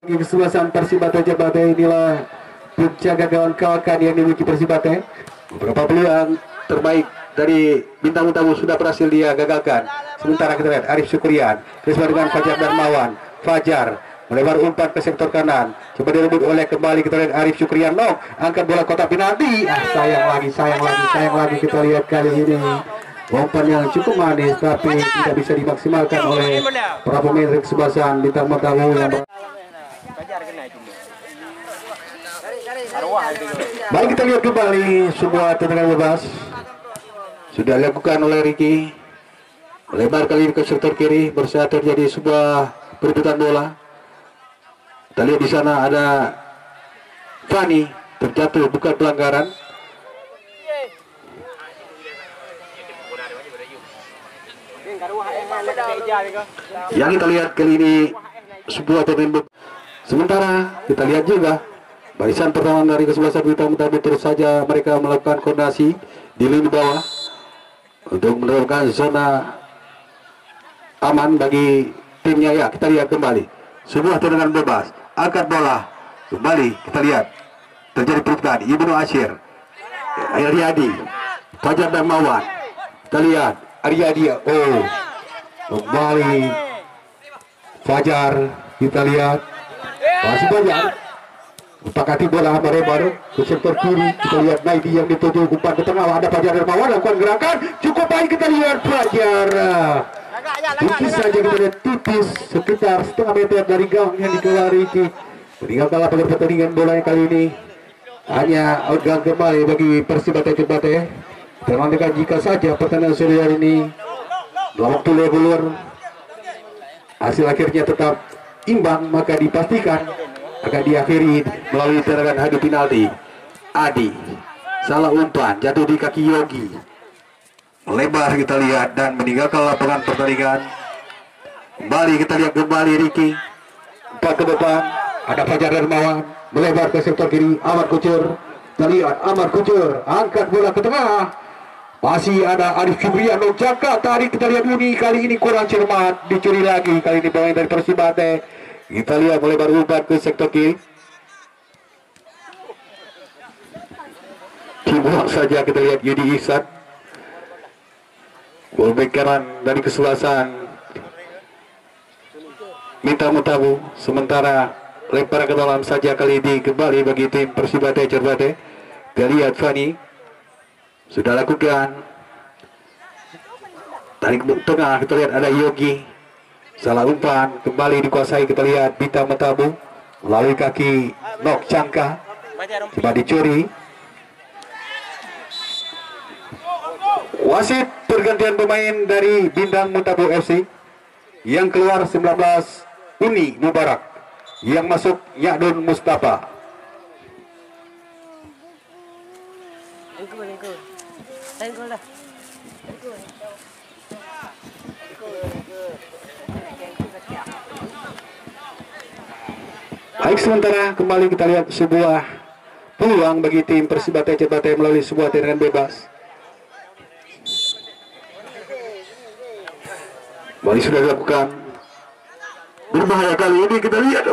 Kesebelasan Persibate Jabate, inilah puncak kawan-kawan yang dimiliki Persibate. Beberapa peluang terbaik dari bintang tamu sudah berhasil dia gagalkan. Sementara kita lihat Arif Syukrian bersama dengan Fajar Darmawan. Fajar melebar umpan ke sektor kanan, coba direbut oleh kembali kita lihat Arif Syukrian. Angkat bola kotak penalti. Sayang lagi kita lihat kali ini umpan yang cukup manis tapi tidak bisa dimaksimalkan oleh para pemain kesebelasan bintang tamu yang baik. Kita lihat kembali sebuah tendangan bebas sudah dilakukan oleh Ricky, melebar kali ke sektor kiri, berusaha terjadi sebuah perebutan bola. Kita lihat di sana ada Fani terjatuh, bukan pelanggaran. Yang kita lihat kali ini sebuah pemain. Sementara kita lihat juga barisan pertahanan dari kesebelasan bintang tamu terus saja mereka melakukan koordinasi di lini bawah untuk menerapkan zona aman bagi timnya. Ya, kita lihat kembali sebuah tendangan bebas, angkat bola kembali, kita lihat terjadi perubahan. Ibnu Asyir, Aryadi, Fajar Darmawan, kita lihat Aryadi, kembali Fajar, kita lihat masih Fajar pakati bola baru ke sektor kiri. Kita lihat Naidi yang dituju umpan ke tengah, ada Fajar Darmawan lakukan gerakan cukup baik. Kita lihat Fajar tipis saja, kita lihat tipis sekitar setengah meter dari gawang yang dikeluar Ricky. Meninggalkan lapangan pertandingan bolanya kali ini hanya outgang kembali bagi Persibate Jabate. Termantikan jika saja pertandingan sore hari ini dalam waktu reguler hasil akhirnya tetap imbang, maka dipastikan akan diakhiri melalui tendangan adu penalti. Adi salah umpan, jatuh di kaki Yogi, melebar kita lihat dan meninggalkan lapangan pertandingan. Kembali kita lihat kembali Ricky, umpan ke depan, ada Fajar Darmawan melebar ke sektor kiri. Ahmad Kucur, kita lihat Ahmad Kucur angkat bola ke tengah, masih ada Arif Syukrian jangka tarik. Kita lihat kali ini kurang cermat, dicuri lagi kali ini pemain dari Persibate. Kita lihat melebar umpan ke sektor kiri, dibuang saja. Kita lihat Yudi Ihsan, fullback kanan dari kesebelasan bintang tamu. Sementara lempar ke dalam saja kali ini kembali bagi tim Persibate Jabate. Kita lihat Fani sudah lakukan tarik tengah, kita lihat ada Yogi salah umpan, kembali dikuasai. Kita lihat bintang tamu melalui kaki Nok Cangka, coba dicuri. Wasit pergantian pemain dari Bintang Tamu FC, yang keluar 19 Uni Mubarak, yang masuk Ya'dun Mustafa. Baik, sementara kembali kita lihat sebuah peluang bagi tim Persibate Jabate melalui sebuah tendangan bebas. Kembali sudah dilakukan, berbahaya kali ini. Kita lihat,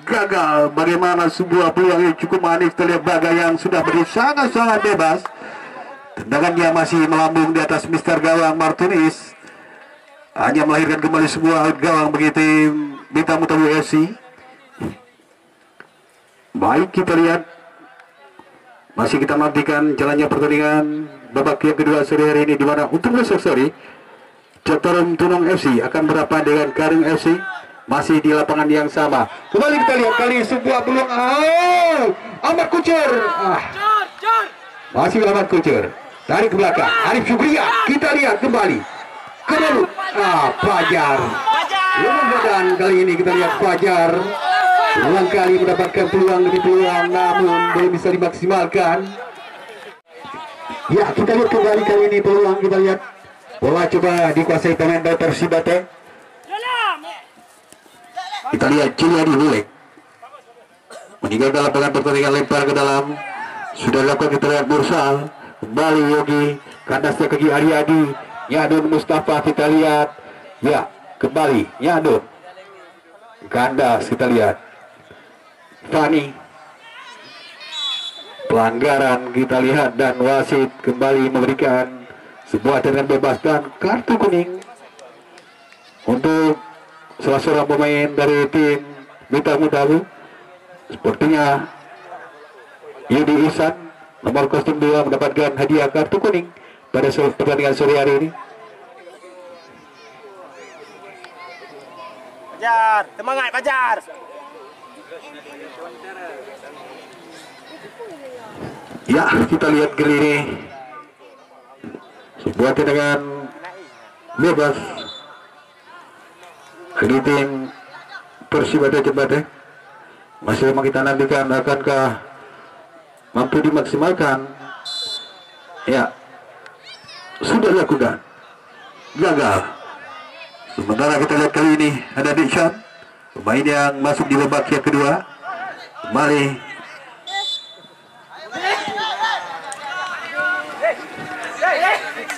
gagal. Bagaimana sebuah peluang yang cukup manis. Kita lihat Baga yang sudah beri sangat-sangat bebas, tendangannya masih melambung di atas Mister Gawang Martinez, hanya melahirkan kembali sebuah gawang bagi tim Bintang Tamu FC. Baik, kita lihat masih kita nantikan jalannya pertandingan babak yang kedua sore hari ini, di mana untuk besok sore Catarum Tunong FC akan berhadapan dengan Karung FC, masih di lapangan yang sama. Kembali kita lihat kali sebuah peluang. Ahmad Kucur, masih Ahmad Kucur tarik ke belakang. Arif Syukrian, kita lihat kembali ke lalu. Fajar dan kali ini kita lihat Fajar berulang kali mendapatkan peluang demi peluang, namun belum bisa dimaksimalkan. Ya, kita lihat kembali kali ini peluang. Kita lihat bola coba dikuasai pemain dari Persibate. Kita lihat Ciliadi Hulek meninggalkan lapangan pertandingan, lempar ke dalam, sudah dilakukan. Kita lihat Mursal, kembali Yogi, kandasnya ke Aryadi, Ya'dun Mustafa. Kita lihat Ya, kembali Nyadun. Kandas kita lihat. Fani. Pelanggaran kita lihat dan wasit kembali memberikan sebuah tendangan bebas dan kartu kuning untuk salah seorang pemain dari tim Mita Mutabu. Sepertinya Yudi Ihsan nomor kostum 2 mendapatkan hadiah kartu kuning pada pertandingan sore hari ini. Fajar, semangat Fajar. Ya, kita lihat kali ini sebuah tendangan bebas dari tim Persibada Jembatan. Masih memang kita nantikan akankah mampu dimaksimalkan. Ya, sudah dilakukan, gagal. Sementara kita lihat kali ini ada Diksyam, pemain yang masuk di babak yang kedua. Kembali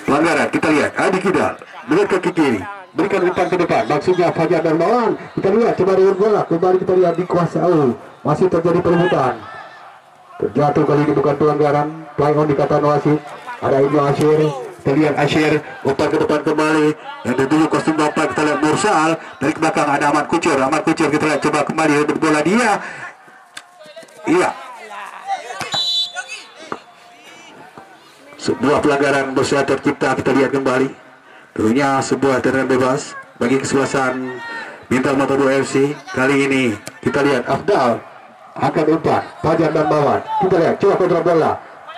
pelanggaran, kita lihat Adi Kidal dengan kaki kiri berikan umpan ke depan, maksudnya Fajar Darmawan. Kita lihat coba dengan bola, kembali kita lihat dikuasai, masih terjadi perebutan. Terjatuh kali ini bukan pelanggaran, play on dikatakan wasit. Ada Ibnu Asyir, kita lihat Asyir umpan ke depan kembali dan dituju kostum bapak. Kita lihat Mursal dari belakang, ada Ahmad Kucur. Kita lihat coba kembali bola dia. Iya, sebuah pelanggaran bersyarat tercipta. Kita lihat kembali, tentunya sebuah tendangan bebas bagi kesebelasan Bintang Matabu FC. Kali ini kita lihat Afdal akan umpan, Fajar dan Bawan. Kita lihat coba kontrol bola,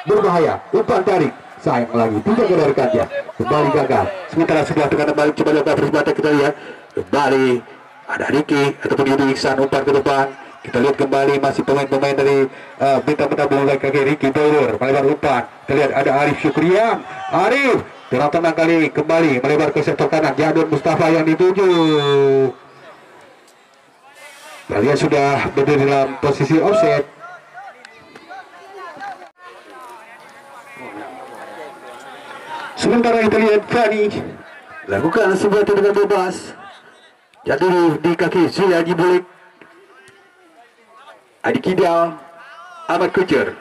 berbahaya, umpan tarik, sayang lagi tidak keluarkan dia, kembali gagal. Sementara sebelah tekanan balik coba lihat Persibada. Kita lihat kembali ada Riki ataupun Yudi Ihsan umpan ke depan. Kita lihat kembali masih pemain-pemain dari Bintang Matabu mulai kaki Riki Dolur melebar umpan. Kita lihat ada Arif Syukrian. Arif tenang kali kembali melebar ke sektor kanan. Jadun Mustafa yang dituju. Kalian sudah berdiri dalam posisi offset. Sementara kita lihat Fani lakukan sebuah tendangan bebas, jatuh di kaki Zuli Haji Bulik. Adi Kidal, Ahmad Kucur,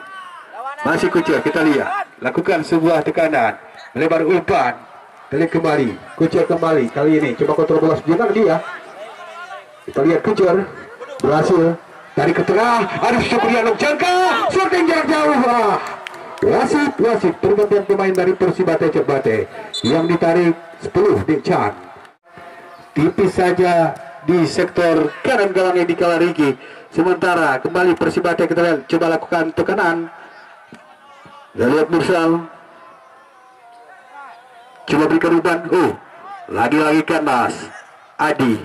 masih Kucur. Kita lihat lakukan sebuah tekanan, melebar umpan, balik kembali, Kucur kembali. Kali ini coba kontrol bola sejenak dia. Kita lihat Kucur berhasil dari ke tengah. Arif Syukrian jangka shooting jarak jauh. Wasit pergantian pemain dari Persibada Jembatan yang ditarik 10 Dikchan. Tipis saja di sektor kanan gawang yang dikala Riki. Sementara kembali Persibada, kita lihat coba lakukan tekanan. Kita lihat Mursal coba berikan umpan. Lagi-lagi kandas Adi,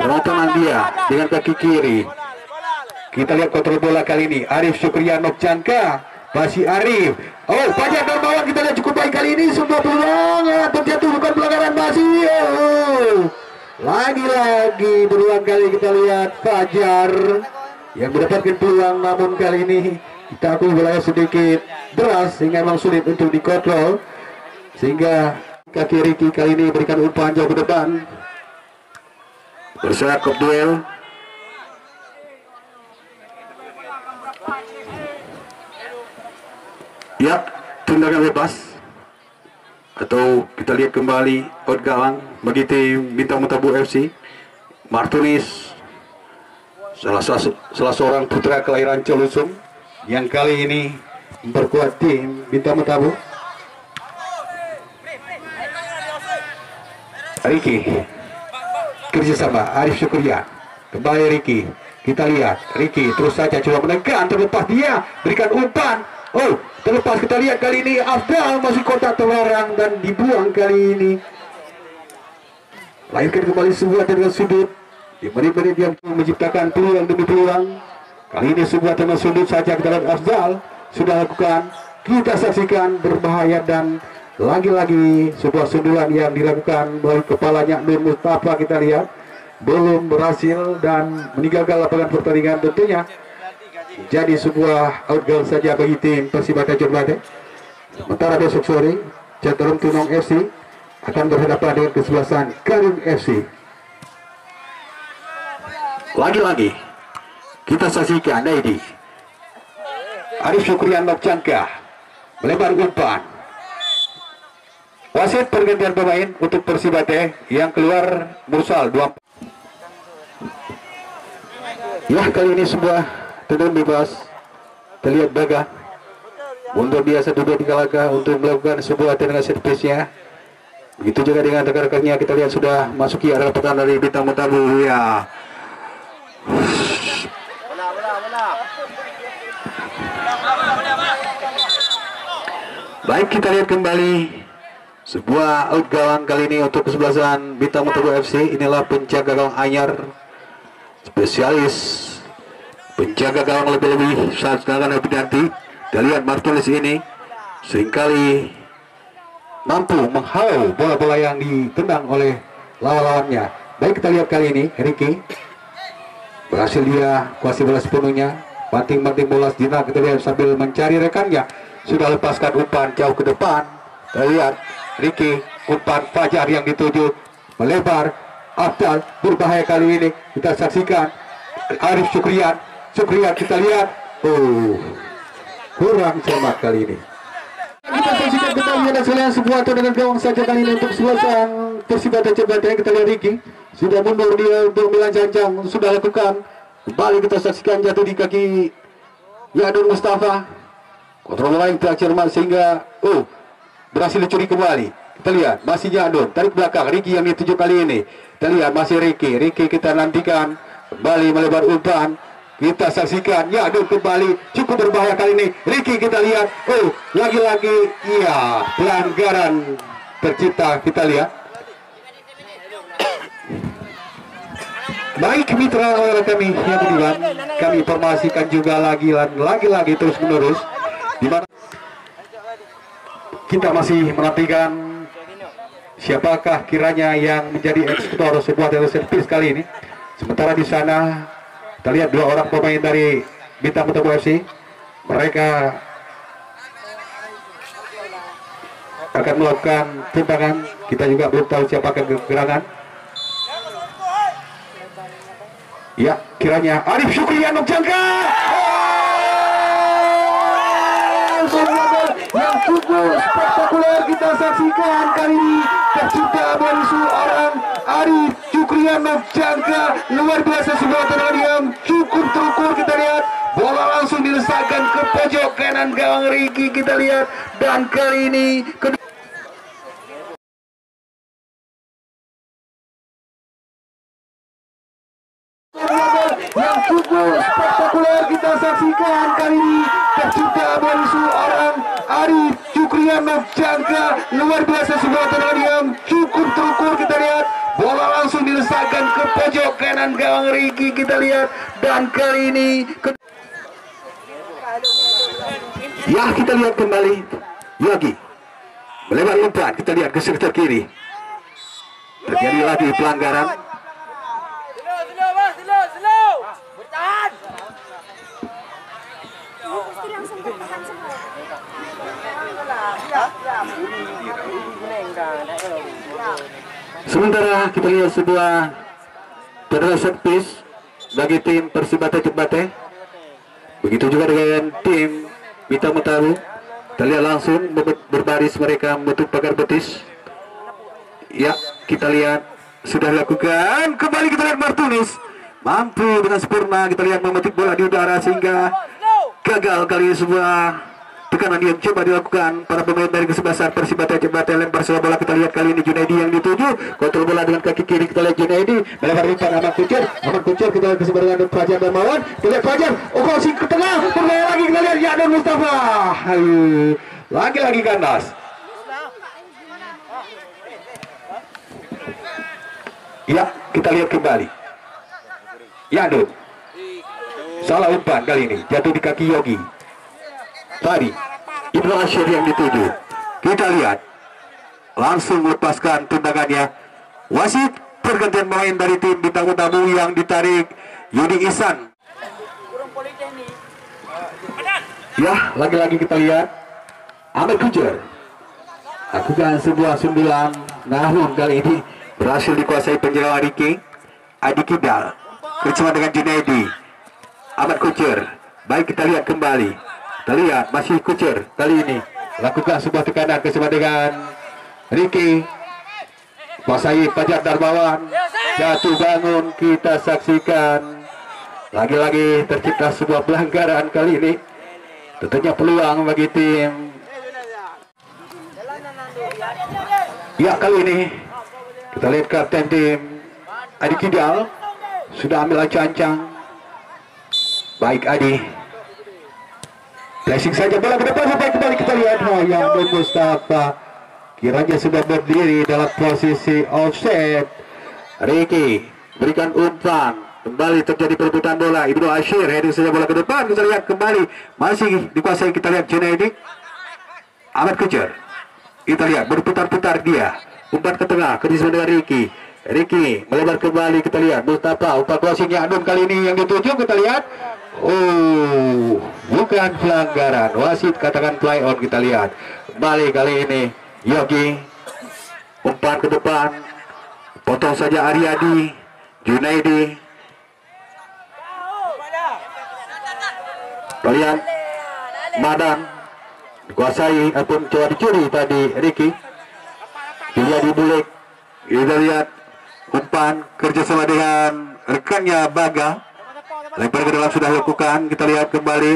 penontonan dia dengan kaki kiri. Kita lihat kontrol bola kali ini Arif Syukrian Nokjanka, masih Arif. Fajar Darmawan kita lihat cukup baik kali ini. Sebuah peluang terjatuh, bukan pelanggaran masih. Lagi-lagi berulang kali kita lihat Fajar yang mendapatkan peluang, namun kali ini kita akui bolanya sedikit deras sehingga memang sulit untuk dikontrol, sehingga kaki Riki kali ini berikan umpan jauh ke depan. Bersama kop duel. Ya, tendangan bebas atau kita lihat kembali out gawang bagi tim Bintang Matabu FC. Martunis salah seorang putra kelahiran Celusum yang kali ini memperkuat tim Bintang Matabu. Riki kerjasama Arif Syukrian, kembali Riki. Kita lihat Riki terus saja coba menekan, terlepas dia berikan umpan. Terlepas. Kita lihat kali ini Afdal masih kontak terlarang dan dibuang kali ini. Lahirkan kembali sebuah tendangan sudut di menit-menit yang menciptakan peluang demi peluang. Kali ini sebuah tendangan sudut saja kita lihat Afdal sudah lakukan. Kita saksikan berbahaya dan lagi-lagi sebuah sundulan yang dilakukan melalui kepalanya Nur Mustafa. Kita lihat belum berhasil dan meninggalkan lapangan pertandingan. Tentunya jadi sebuah outgoal saja bagi tim Persibada Jembatan. Sementara besok sore Caturung Tunong FC akan berhadapan dengan kesebelasan Karim FC. Lagi-lagi kita saksikan Naidi Arif Syukrian Nokjangka melebar umpan. Wasit pergantian pemain untuk Persibate yang keluar Mursal 2. Ya, kali ini sebuah tendangan bebas. Terlihat Baga mundur biasa 2-3 langkah untuk melakukan sebuah tendangan servisnya. Begitu juga dengan rekan-rekannya, kita lihat sudah masuki area pertahanan dari Bintang Mutabu ya. Baik, kita lihat kembali sebuah out gawang kali ini untuk kesebelasan Bintang Mutabu FC. Inilah penjaga gawang anyar, spesialis penjaga gawang lebih-lebih saat sedangkan Abinanti. Kita lihat Martinez ini seringkali mampu menghalau bola-bola yang ditendang oleh lawan-lawannya. Baik, kita lihat kali ini Ricky berhasil dia kuasai bola sepenuhnya, banting-banting bola sejenak. Kita lihat sambil mencari rekannya, sudah lepaskan umpan jauh ke depan. Kita lihat Ricky, umpan Fajar yang dituju melebar. Abdal berbahaya kali ini, kita saksikan Arif Syukrian kita lihat, kurang cermat kali ini. Kita saksikan kembali ada sebuah tendangan gawang saja kali ini untuk kesebelasan Persibate Jembatan. Kita lihat Ricky sudah mundur dia untuk Milan Janjang, sudah lakukan kembali. Kita saksikan jatuh di kaki Yadun Mustafa, kontrol bola yang tidak cermat sehingga berhasil dicuri kembali. Kita lihat masih Yadun, tarik belakang Ricky yang dituju kali ini. Kita lihat masih Ricky kita nantikan kembali melebar umpan. Kita saksikan Yadun kembali, cukup berbahaya kali ini. Ricky kita lihat, lagi-lagi iya pelanggaran tercipta. Kita lihat. Baik mitra kami yang beriman, kami informasikan juga lagi terus menerus di mana kita masih menantikan siapakah kiranya yang menjadi eksekutor sebuah teleservis kali ini. Sementara di sana kita lihat 2 orang pemain dari Bintang Mutabu FC, mereka akan melakukan tendangan. Kita juga belum tahu siapakah gerangan. Ya, kiranya Arif Syukrian Nokjangka yang cukup spektakuler kita saksikan kali ini, tercipta dari seorang Arif Syukrian Nokjangka. Luar biasa sebuah tendangan yang cukup terukur. Kita lihat bola langsung dilesakkan ke pojok kanan gawang Ricky. Kita lihat, dan kali ini yang cukup spektakuler kita saksikan kali ini, tercipta dari seorang Arif Syukrian Nokjangka. Luar biasa sebuah tendangan yang cukup terukur. Kita lihat bola langsung dilesakkan ke pojok kanan gawang Ricky. Kita lihat, dan kali ini ya, kita lihat kembali lagi melebar umpan. Kita lihat ke sekitar kiri, terjadi lagi pelanggaran. Sementara kita lihat sebuah tendangan servis bagi tim Persibate Jembatan. Begitu juga dengan tim Bintang Mutabu. Kita lihat langsung berbaris mereka membentuk pagar betis. Ya, kita lihat sudah dilakukan. Kembali kita lihat Martinez mampu dengan sempurna. Kita lihat memetik bola di udara sehingga gagal kali ini sebuah tekanan yang coba dilakukan para pemain dari kesebelasan Persibate Jembatan. Lempar sebuah bola, kita lihat kali ini Junaidi yang dituju, kontrol bola dengan kaki kiri. Kita lihat Junaidi melebar umpan Aman Kuncur, kita lihat kesebaran Fajar Darmawan. Kita lihat Fajar, sing ke tengah, berbahaya lagi. Kita lihat Yadun Mustafa, lagi-lagi kandas. Ya, kita lihat kembali Yadun, salah umpan kali ini, jatuh di kaki Yogi. Tadi Ibnu Asyir yang dituju. Kita lihat langsung melepaskan tendangannya. Wasit pergantian main dari tim Bintang Mutabu yang ditarik Yudi Ihsan. Ya, lagi-lagi kita lihat Ahmed Kujar lakukan sebuah sundulan namun kali ini berhasil dikuasai penjaga Riki Adi Kidal bersama dengan Junaidi Ahmad Kucer. Baik, kita lihat kembali, kita lihat masih Kucer kali ini lakukan sebuah tekanan bersama dengan Riki, kuasai Fajar Darmawan, jatuh bangun. Kita saksikan lagi-lagi tercipta sebuah pelanggaran kali ini, tentunya peluang bagi tim. Ya, kali ini kita lihat kapten tim Adi Kidal sudah ambil ancang-ancang. Baik Adi, flashing saja bola ke depan sampai kembali. Kita lihat yang Mustafa kiranya sudah berdiri dalam posisi offset. Ricky berikan umpan, kembali terjadi perebutan bola. Ibnu Ashir heading saja bola ke depan. Kita lihat kembali masih dikuasai. Kita lihat Junaidi Ahmad Kucer. Kita lihat berputar-putar dia, umpan ke tengah ke dengan Ricky. Ricky melebar kembali. Kita lihat Mustafa, umpan crossingnya Adun kali ini yang dituju. Kita lihat, oh, bukan pelanggaran, wasit katakan play on. Kita lihat kembali kali ini Yogi, umpan ke depan, potong saja Ariadi, Junaidi. Kalian Madan dikuasai ataupun coba dicuri tadi Ricky. Dia dibulik. Kita lihat umpan kerjasama dengan rekannya Baga, lempar ke dalam sudah dilakukan. Kita lihat kembali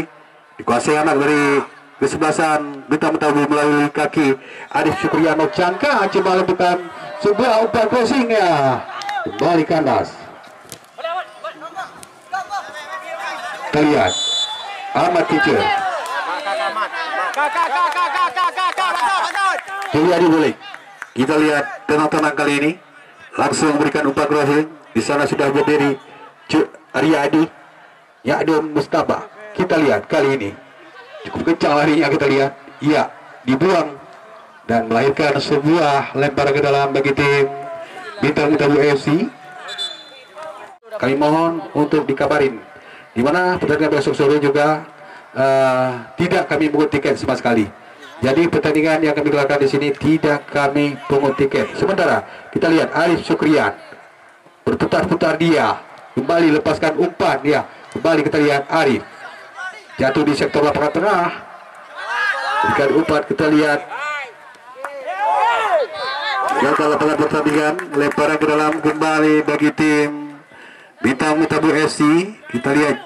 dikuasai anak dari kesebelasan Bintang Metabu melalui kaki Arif Syukriano. Cangka coba lakukan sebuah umpan crossingnya kembali kandas. Kita lihat Ahmad Kucer. Dia dibulik. Kita lihat tenang-tenang kali ini, langsung memberikan umpan crossing. Di sana sudah berdiri Ariadi, Ya'dun Mustafa. Kita lihat kali ini cukup kencang larinya. Kita lihat, iya, dibuang dan melahirkan sebuah lempar ke dalam bagi tim Bintang Metabu FC. Kami mohon untuk dikabarin di mana pertandingan besok sore juga tidak kami pungut tiket sama sekali. Jadi pertandingan yang kami gelarkan di sini tidak kami pungut tiket. Sementara kita lihat Arif Syukrian berputar-putar dia, kembali lepaskan umpan ya. Kembali kita lihat Arif jatuh di sektor lapangan tengah, berikan umpan. Kita lihat gagal lapangan pertandingan, lemparan ke dalam kembali bagi tim Bintang Metabu FC. Kita lihat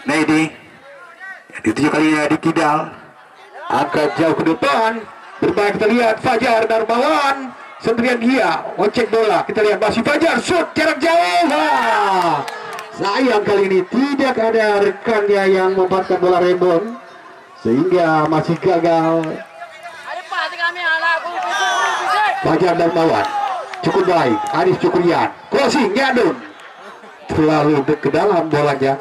Naidi dituju kalinya di Kidal, angkat jauh ke depan, berbahaya. Kita lihat Fajar Darmawan sendirian dia ngecek bola. Kita lihat masih Fajar, shoot jarak jauh. Sayang kali ini tidak ada rekannya yang memanfaatkan bola rebound sehingga masih gagal. Fajar Darmawan cukup baik. Arif Syukrian crossing Yadun terlalu ke dalam bolanya,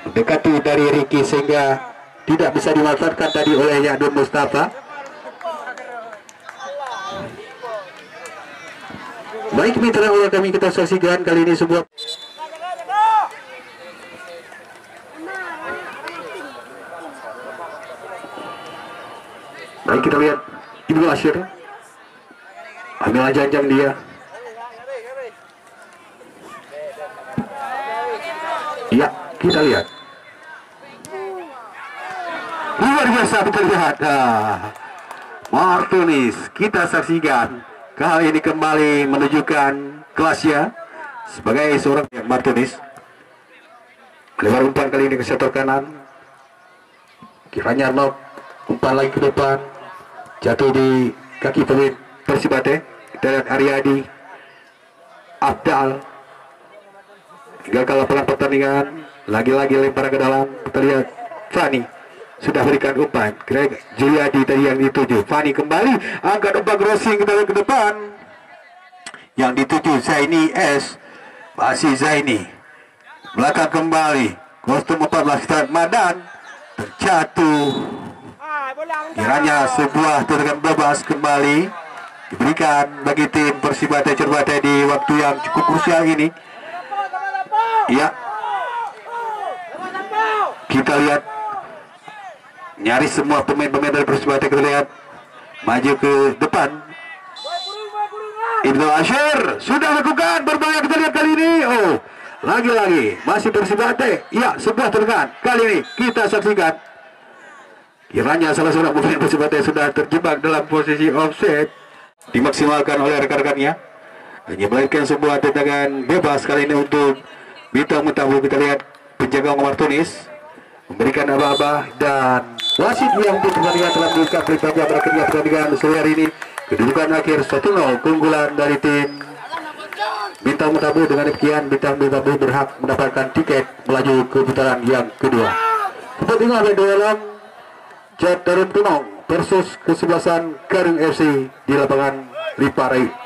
mendekati dari Ricky sehingga tidak bisa dimanfaatkan tadi oleh Ya'dun Mustafa. Baik mitra oleh kami kita saksikan kali ini sebuah baik. Kita lihat Ibnu Ashir ambil janjang dia. Ya, kita lihat luar biasa. Kita lihat Martunis, kita saksikan kali ini kembali menunjukkan kelasnya sebagai seorang Martunis. Lebar umpan kali ini ke sektor kanan, kiranya knock, umpan lagi ke depan, jatuh di kaki pemain Persibate. Kita lihat Ariadi Abdal gagal lapangan pertandingan, lagi-lagi lempar ke dalam. Kita lihat Fani sudah berikan umpan. Greg Juliadi tadi yang dituju. Fani kembali angkat umpan crossing kita ke depan. Yang dituju Zaini S. Masih Zaini. Belakang kembali. Kostum 14 start Madan terjatuh. Kiranya sebuah tendangan bebas kembali diberikan bagi tim Persibate Cerbate di waktu yang cukup krusial ini. Ya, kita lihat nyaris semua pemain-pemain dari Persibate kita lihat maju ke depan. Ibnu Asyir sudah lakukan berbahaya, kita lihat kali ini. Oh, lagi-lagi masih Persibate. Ya, sebuah tendangan kali ini kita saksikan. Kiranya salah seorang pemain Persibate sudah terjebak dalam posisi offset, dimaksimalkan oleh rekan-rekannya. Hanya melahirkan sebuah tendangan bebas kali ini untuk Bintang Mutabu. Kita lihat penjaga Omar Tunis memberikan aba-aba dan wasit yang untuk pertandingan telah memberikan perintah berakhirnya pertandingan sore hari ini. Kedudukan akhir 1-0 keunggulan dari tim Bintang Mutabu. Dengan demikian Bintang Mutabu berhak mendapatkan tiket melaju ke putaran yang kedua. Pertandingan ada dalam Jat Darun Tunong versus kesebelasan Karung FC di lapangan Liparai.